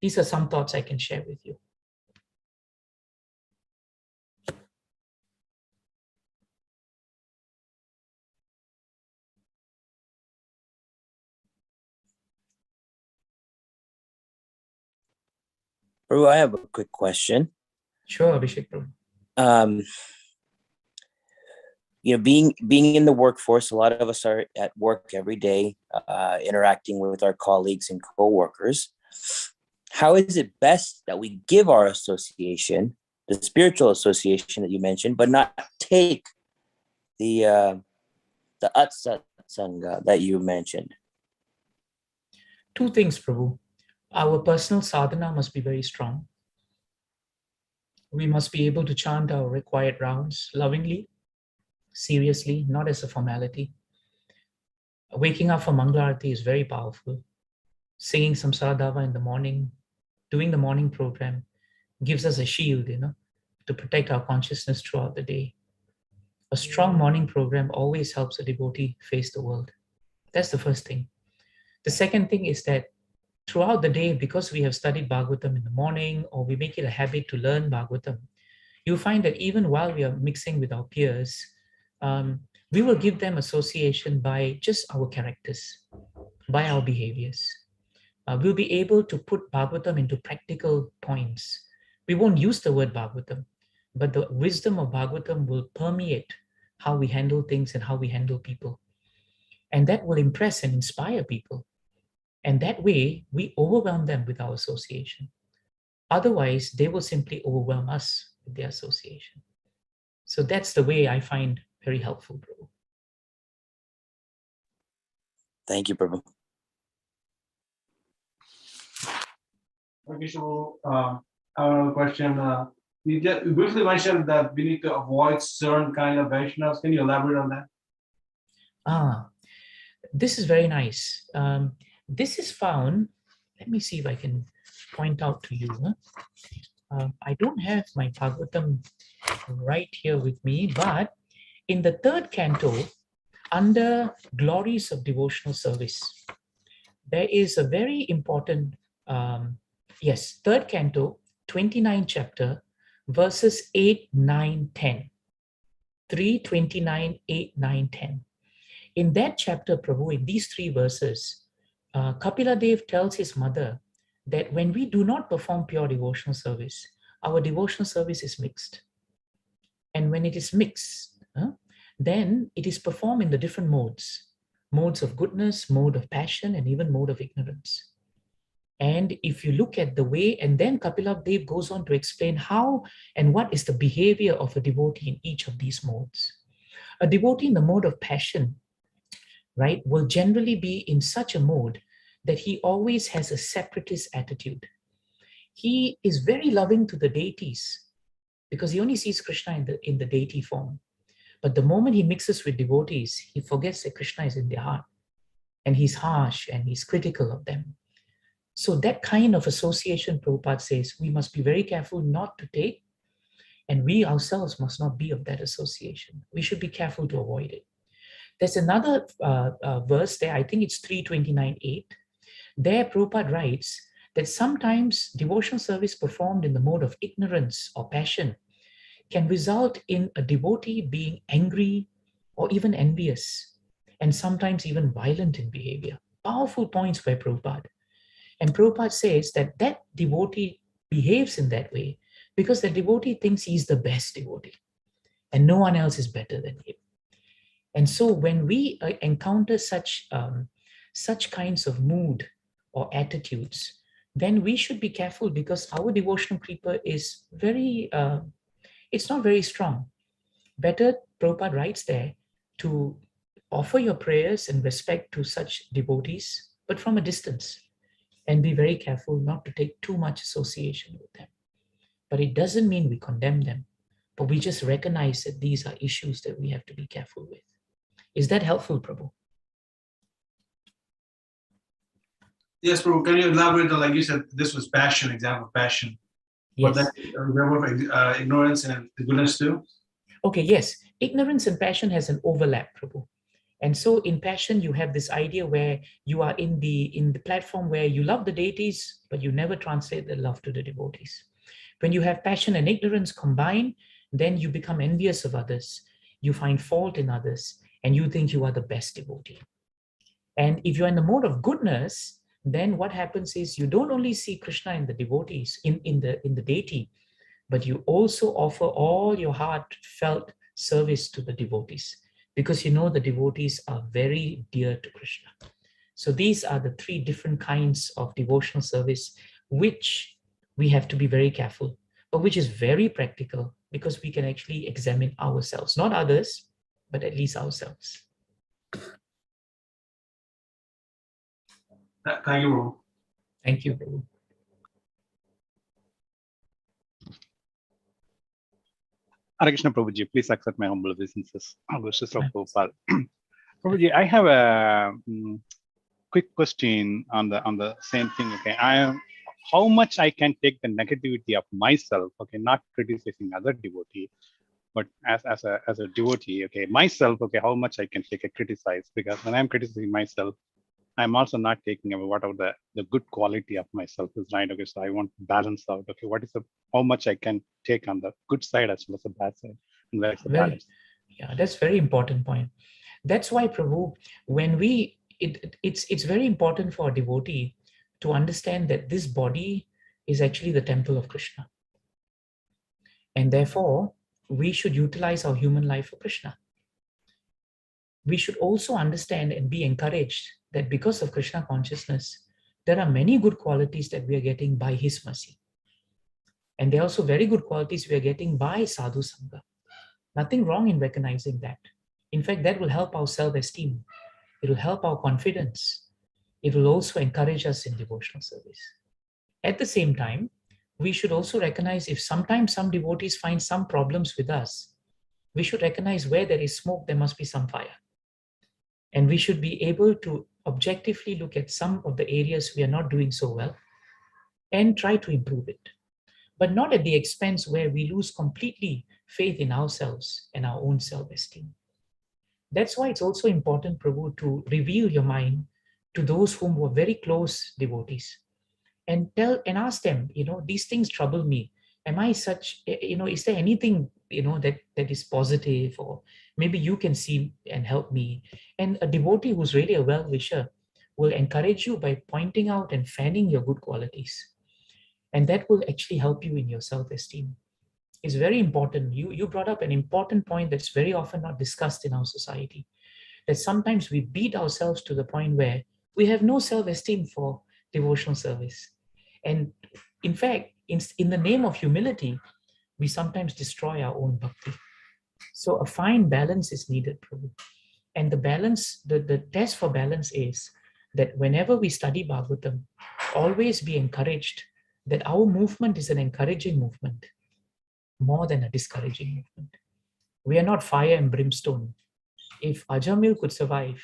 These are some thoughts I can share with you. Prabhu, I have a quick question. Sure, Abhishek Prabhu. Being in the workforce, a lot of us are at work every day, interacting with our colleagues and co-workers. How is it best that we give our association, the spiritual association that you mentioned, but not take the Atsat Sangha that you mentioned? Two things, Prabhu. Our personal sadhana must be very strong. We must be able to chant our required rounds lovingly, seriously, not as a formality. Waking up for Mangala Arati is very powerful. Singing some Saradhava in the morning, doing the morning program gives us a shield, to protect our consciousness throughout the day. A strong morning program always helps a devotee face the world. That's the first thing. The second thing is that throughout the day, because we have studied Bhagavatam in the morning, or we make it a habit to learn Bhagavatam, you'll find that even while we are mixing with our peers, we will give them association by just our characters, by our behaviors. We'll be able to put Bhagavatam into practical points. We won't use the word Bhagavatam, but the wisdom of Bhagavatam will permeate how we handle things and how we handle people. And that will impress and inspire people. And that way, we overwhelm them with our association. Otherwise, they will simply overwhelm us with their association. So that's the way I find very helpful, Prabhu. Thank you, Prabhu. Okay, so I have a question. You briefly mentioned that we need to avoid certain kind of Vaishnavas. Can you elaborate on that? This is very nice. This is found, let me see if I can point out to you. I don't have my Bhagavatam right here with me, but in the third canto, under Glories of Devotional Service, there is a very important, third canto, 29th chapter, verses 8, 9, 10. 3:29, 8, 9, 10. In that chapter, Prabhu, in these three verses, Kapila Dev tells his mother that when we do not perform pure devotional service, our devotional service is mixed. And when it is mixed, then it is performed in the different modes of goodness, mode of passion, and even mode of ignorance. And if you look at the way, and then Kapila Dev goes on to explain how and what is the behavior of a devotee in each of these modes. A devotee in the mode of passion, right, will generally be in such a mode that he always has a separatist attitude. He is very loving to the deities because he only sees Krishna in the deity form. But the moment he mixes with devotees, he forgets that Krishna is in their heart. And he's harsh and he's critical of them. So that kind of association, Prabhupada says, we must be very careful not to take, and we ourselves must not be of that association. We should be careful to avoid it. There's another verse there, I think it's 3:29:8. There, Prabhupada writes that sometimes devotional service performed in the mode of ignorance or passion can result in a devotee being angry or even envious, and sometimes even violent in behavior. Powerful points by Prabhupada. And Prabhupada says that that devotee behaves in that way because the devotee thinks he's the best devotee and no one else is better than him. And so when we encounter such kinds of mood or attitudes, then we should be careful because our devotional creeper is it's not very strong. Better, Prabhupada writes there, to offer your prayers and respect to such devotees, but from a distance, and be very careful not to take too much association with them. But it doesn't mean we condemn them, but we just recognize that these are issues that we have to be careful with. Is that helpful, Prabhu? Yes, Prabhu, can you elaborate on, like you said, this was passion, example of passion. Yes. But then remember ignorance and goodness too? Okay, yes. Ignorance and passion has an overlap, Prabhu. And so in passion, you have this idea where you are in the platform where you love the deities, but you never translate the love to the devotees. When you have passion and ignorance combined, then you become envious of others. You find fault in others, and you think you are the best devotee. And if you're in the mode of goodness, then what happens is you don't only see Krishna in the devotees, in the deity, but you also offer all your heartfelt service to the devotees, because you know the devotees are very dear to Krishna. So these are the three different kinds of devotional service, which we have to be very careful, but which is very practical because we can actually examine ourselves, not others, but at least ourselves. Thank you, Prabhu. Thank you, Prabhu. Hare Krishna Prabhuji, please accept my humble obeisances. Wishes of Prabhupada. Prabhuji, I have a quick question on the same thing. Okay, how much I can take the negativity of myself? Okay, not criticizing other devotee, but as a devotee, okay, myself. Okay, how much I can take a criticize? Because when I'm criticizing myself, I'm also not taking away whatever the good quality of myself is, right? Okay, so I want to balance out. Okay, what is how much I can take on the good side as well as the bad side, and where is the balance? Yeah, that's very important point. That's why, Prabhu, when it's very important for a devotee to understand that this body is actually the temple of Krishna. And therefore, we should utilize our human life for Krishna. We should also understand and be encouraged that because of Krishna consciousness, there are many good qualities that we are getting by his mercy. And there are also very good qualities we are getting by sadhu sangha. Nothing wrong in recognizing that. In fact, that will help our self-esteem. It will help our confidence. It will also encourage us in devotional service. At the same time, we should also recognize if sometimes some devotees find some problems with us, we should recognize where there is smoke, there must be some fire. And we should be able to objectively look at some of the areas we are not doing so well and try to improve it. But not at the expense where we lose completely faith in ourselves and our own self-esteem. That's why it's also important, Prabhu, to reveal your mind to those whom were very close devotees, and ask them, these things trouble me. Am I such, is there anything, that is positive, or maybe you can see and help me? And a devotee who's really a well-wisher will encourage you by pointing out and fanning your good qualities. And that will actually help you in your self-esteem. It's very important. You brought up an important point that's very often not discussed in our society, that sometimes we beat ourselves to the point where we have no self-esteem for devotional service. And in fact, in the name of humility, we sometimes destroy our own bhakti. So a fine balance is needed, Prabhu. And the balance, the test for balance is that whenever we study Bhagavatam, always be encouraged that our movement is an encouraging movement more than a discouraging movement. We are not fire and brimstone. If Ajamil could survive,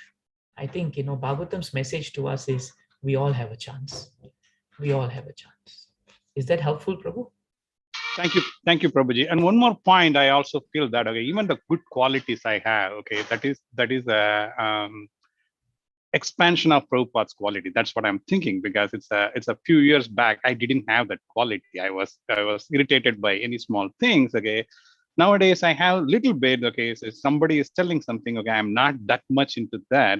I think, Bhagavatam's message to us is we all have a chance. We all have a chance. Is that helpful, Prabhu? Thank you, Prabhuji. And one more point, I also feel that even the good qualities I have, that is a expansion of Prabhupada's quality. That's what I'm thinking, because it's a few years back I didn't have that quality. I was irritated by any small things. Nowadays I have little bit. So somebody is telling something. I'm not that much into that.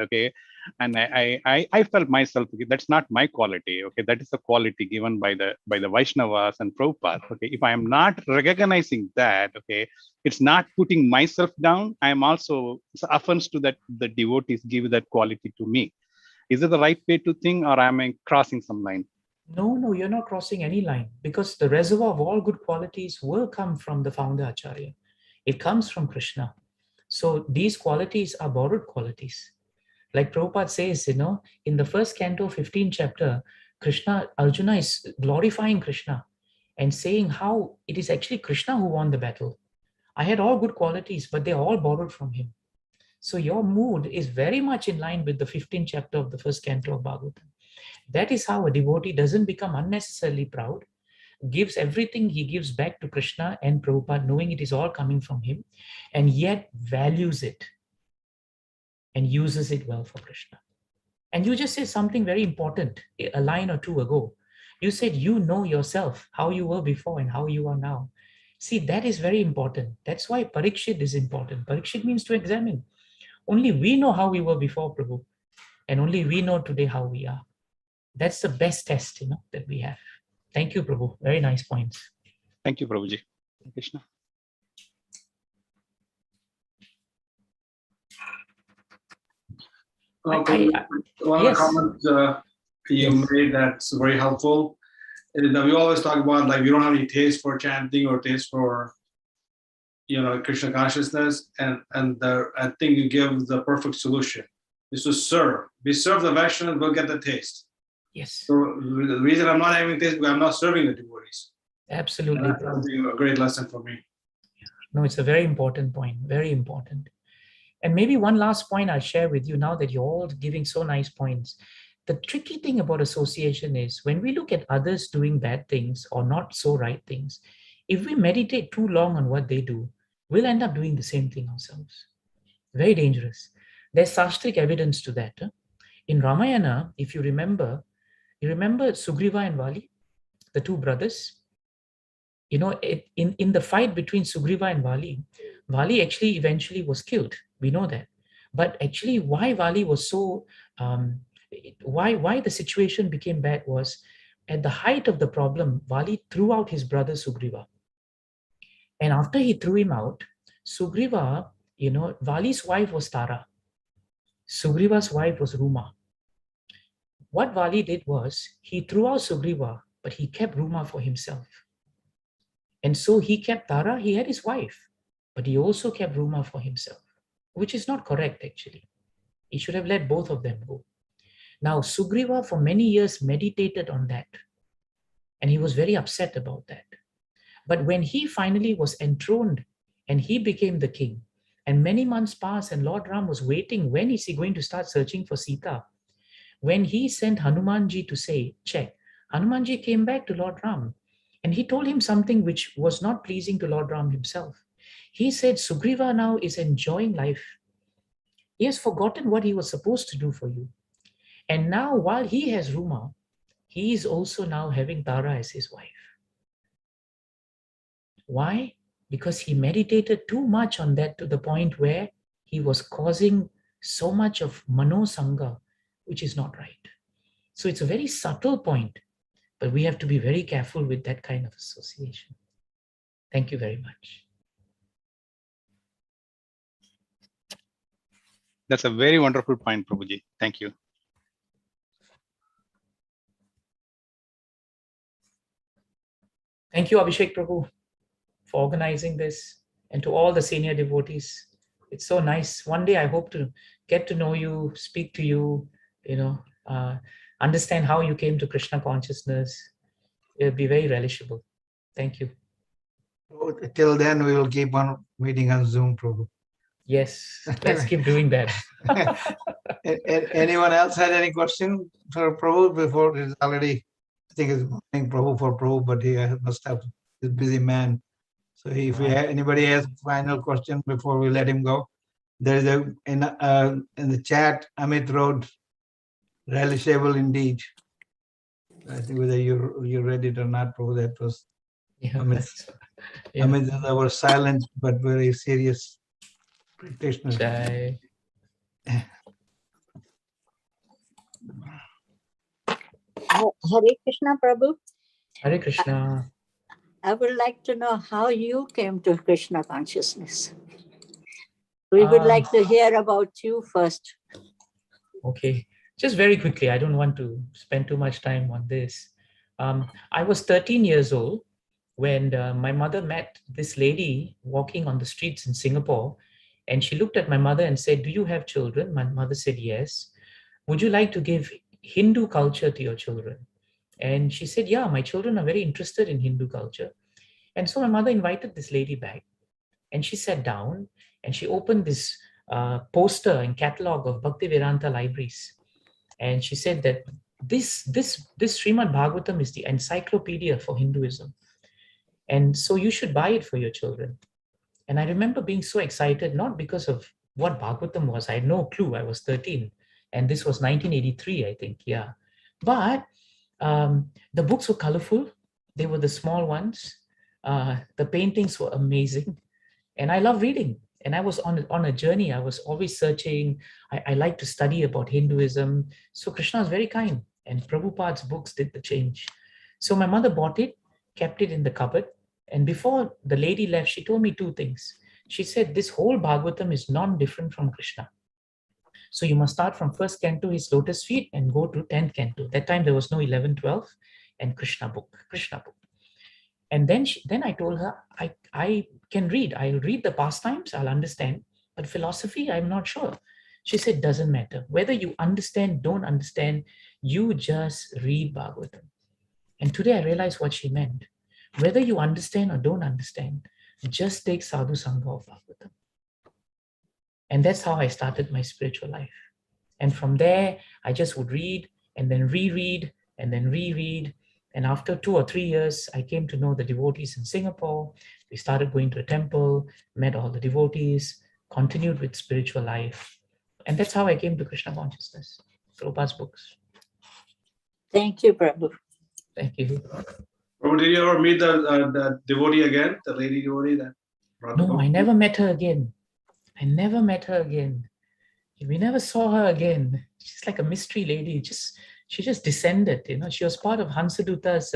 And I felt myself, that's not my quality. That is the quality given by the Vaishnavas and Prabhupada. If I am not recognizing that, it's not putting myself down. I am also, it's offense to that the devotees give that quality to me. Is it the right way to think, or am I crossing some line? No, you're not crossing any line, because the reservoir of all good qualities will come from the founder Acharya. It comes from Krishna. So these qualities are borrowed qualities. Like Prabhupada says, in the first canto, 15th chapter, Arjuna is glorifying Krishna and saying how it is actually Krishna who won the battle. I had all good qualities, but they're all borrowed from him. So your mood is very much in line with the 15th chapter of the first canto of Bhagavatam. That is how a devotee doesn't become unnecessarily proud, gives everything he gives back to Krishna and Prabhupada, knowing it is all coming from him, and yet values it and uses it well for Krishna. And you just said something very important a line or two ago. You said, you know yourself, how you were before and how you are now. See, that is very important. That's why Parikshit is important. Parikshit means to examine. Only we know how we were before, Prabhu, and only we know today how we are. That's the best test, that we have. Thank you, Prabhu. Very nice points. Thank you, Prabhuji. Krishna. One of the comments you made that's very helpful is that we always talk about, like, we don't have any taste for chanting or taste for Krishna consciousness, and I think you give the perfect solution is to serve. We serve the Vaishnavas, we'll get the taste. Yes. So the reason I'm not having taste because I'm not serving the devotees. Absolutely. And that's a great lesson for me. No, it's a very important point. Very important. And maybe one last point I'll share with you now that you're all giving so nice points. The tricky thing about association is when we look at others doing bad things or not so right things, if we meditate too long on what they do, we'll end up doing the same thing ourselves. Very dangerous. There's Shastric evidence to that. In Ramayana, if you remember Sugriva and Vali, the two brothers? In the fight between Sugriva and Vali actually eventually was killed. We know that. But actually why Vali was so, why the situation became bad was at the height of the problem, Vali threw out his brother Sugriva. And after he threw him out, Sugriva, Vali's wife was Tara. Sugriva's wife was Ruma. What Vali did was he threw out Sugriva, but he kept Ruma for himself. And so he kept Tara, he had his wife, but he also kept Ruma for himself, which is not correct actually. He should have let both of them go. Now, Sugriva for many years meditated on that, and he was very upset about that. But when he finally was enthroned and he became the king, and many months passed and Lord Ram was waiting, when is he going to start searching for Sita? When he sent Hanumanji to say, check, Hanumanji came back to Lord Ram and he told him something which was not pleasing to Lord Ram himself. He said, Sugriva now is enjoying life. He has forgotten what he was supposed to do for you. And now, while he has Ruma, he is also now having Tara as his wife. Why? Because he meditated too much on that to the point where he was causing so much of Mano Sangha, which is not right. So it's a very subtle point, but we have to be very careful with that kind of association. Thank you very much. That's a very wonderful point, Prabhuji. Thank you. Thank you, Abhishek Prabhu, for organizing this, and to all the senior devotees. It's so nice. One day I hope to get to know you, speak to you, understand how you came to Krishna consciousness. It'll be very relishable. Thank you. Till then, we will keep on meeting on Zoom, Prabhu. Yes, let's keep doing that. Anyone else had any question for Prabhu before? It's already, I think it's morning Prabhu for Prabhu, but he must have, he's a busy man. So if anybody has a final question before we let him go, there is in the chat, Amit wrote, relishable indeed. I think whether you read it or not, Prabhu, that was Amit. Amit is our silent but very serious practitioner. Hare Krishna, Prabhu. Hare Krishna. I would like to know how you came to Krishna consciousness. We would like to hear about you first. Okay, just very quickly, I don't want to spend too much time on this. I was 13 years old when my mother met this lady walking on the streets in Singapore, and she looked at my mother and said, "Do you have children?" My mother said, "Yes." "Would you like to give Hindu culture to your children?" And she said, "Yeah, my children are very interested in Hindu culture." And so my mother invited this lady back, and she sat down and she opened this poster and catalog of Bhaktivedanta libraries. And she said that this Srimad Bhagavatam is the encyclopedia for Hinduism. And so you should buy it for your children. And I remember being so excited, not because of what Bhagavatam was. I had no clue. I was 13. And this was 1983, I think. Yeah. But the books were colorful. They were the small ones. The paintings were amazing. And I love reading. And I was on a journey. I was always searching. I like to study about Hinduism. So Krishna was very kind. And Prabhupada's books did the change. So my mother bought it, kept it in the cupboard. And before the lady left, she told me two things. She said, this whole Bhagavatam is non-different from Krishna. So you must start from first canto, his lotus feet, and go to 10th canto. That time there was no 11, 12, and Krishna book. And then I told her, I can read. I'll read the pastimes, I'll understand. But philosophy, I'm not sure. She said, doesn't matter. Whether you understand, don't understand, you just read Bhagavatam. And today I realize what she meant. Whether you understand or don't understand, just take Sadhu Sangha of Bhagavatam. And that's how I started my spiritual life. And from there, I just would read and then reread and then reread. And after 2 or 3 years, I came to know the devotees in Singapore. We started going to a temple, met all the devotees, continued with spiritual life. And that's how I came to Krishna consciousness, Prabhupada's books. Thank you, Prabhu. Thank you. Prabhu, did you ever meet the devotee again, the lady devotee that brought the book? No, I never met her again. I never met her again. We never saw her again. She's like a mystery lady. She just descended. She was part of Hansaduta's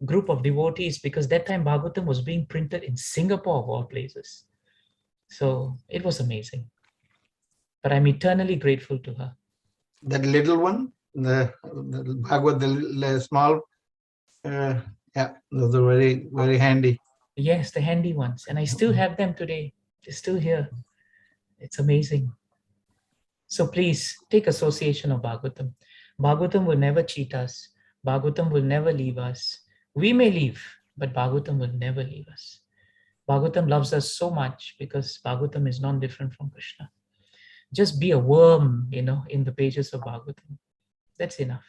group of devotees, because that time Bhagavatam was being printed in Singapore of all places. So it was amazing. But I'm eternally grateful to her. That little one, the Bhagavad, the small, yeah, those are very, very handy. Yes, the handy ones. And I still have them today. They're still here. It's amazing. So please take association of Bhagavatam. Bhagavatam will never cheat us. Bhagavatam will never leave us. We may leave, but Bhagavatam will never leave us. Bhagavatam loves us so much because Bhagavatam is non-different from Krishna. Just be a worm, in the pages of Bhagavatam. That's enough.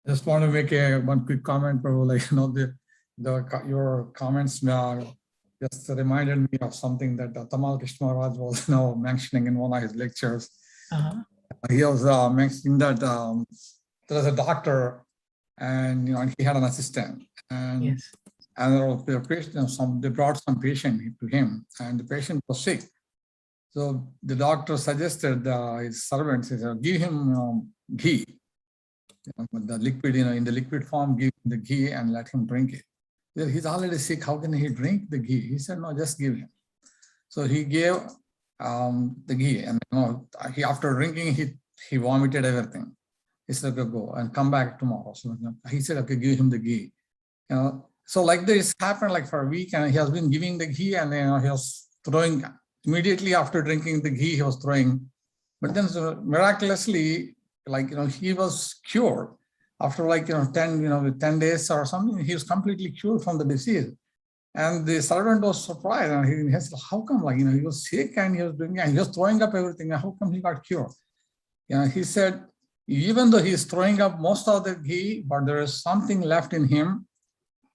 Just want to make one quick comment, Prabhu. Like, your comments just reminded me of something that Tamal Krishna Maharaj was mentioning in one of his lectures. He was mentioning that there was a doctor, and and he had an assistant, and Yes. and there was a patient, they brought some patient to him, and the patient was sick. So the doctor suggested his servants, he said, give him ghee, the liquid, in the liquid form, give him the ghee and let him drink it. He said, he's already sick, how can he drink the ghee? He said, no, just give him. So he gave the ghee, and he, after drinking, he vomited everything. He said, okay, go and come back tomorrow. So he said, okay, give him the ghee. So like this happened like for a week, and he has been giving the ghee, and he was throwing immediately after drinking the ghee, he was throwing. But then miraculously, he was cured after 10 days or something. He was completely cured from the disease. And the servant was surprised, and he said, how come, he was sick and he was drinking and he was throwing up everything. How come he got cured? He said, even though he's throwing up most of the ghee, but there is something left in him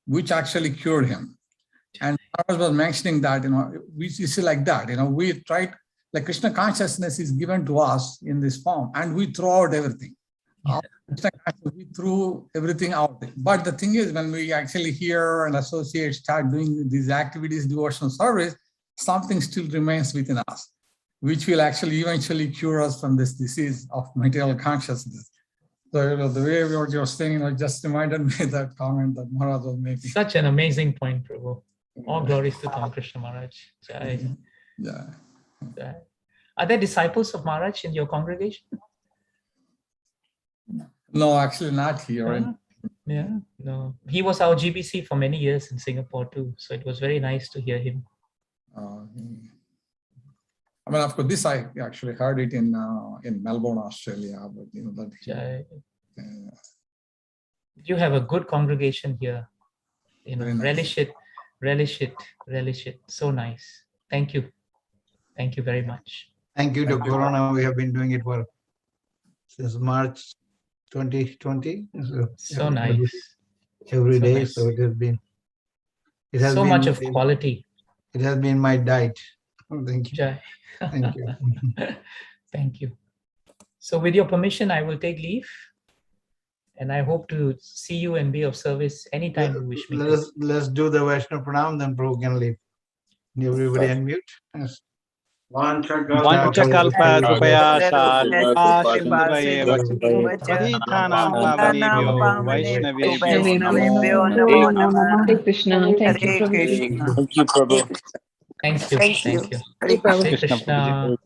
which actually cured him. And I was mentioning that, we see like that, we tried, like Krishna consciousness is given to us in this form, and we throw out everything. Yeah. We threw everything out. But the thing is, when we actually hear and associate, start doing these activities, devotional service, something still remains within us, which will actually eventually cure us from this disease of material consciousness. So the way what you're saying, just reminded me that comment that Maharaj was making. Such an amazing point, Prabhu. All glories to Tamal Krishna Maharaj. Jai. Yeah. Jai. Are there disciples of Maharaj in your congregation? No, actually not here. Yeah, no. He was our GBC for many years in Singapore too. So it was very nice to hear him. I mean, of course, this I actually heard it in Melbourne, Australia. But that you have a good congregation here. Nice. Relish it. So nice. Thank you. Thank you very much. Thank you to Corona. We have been doing it since March 2020. So nice. Every day. Nice. So it has so been much of quality. It has been my diet. Thank you. Jai. Thank you. Thank you. So with your permission, I will take leave. And I hope to see you and be of service anytime you wish me to. Let's do the Vaishnava Pranam, then Prabhu can leave. Everybody unmute. Yes. Thank you, Prabhu. Thank you. Hare Krishna.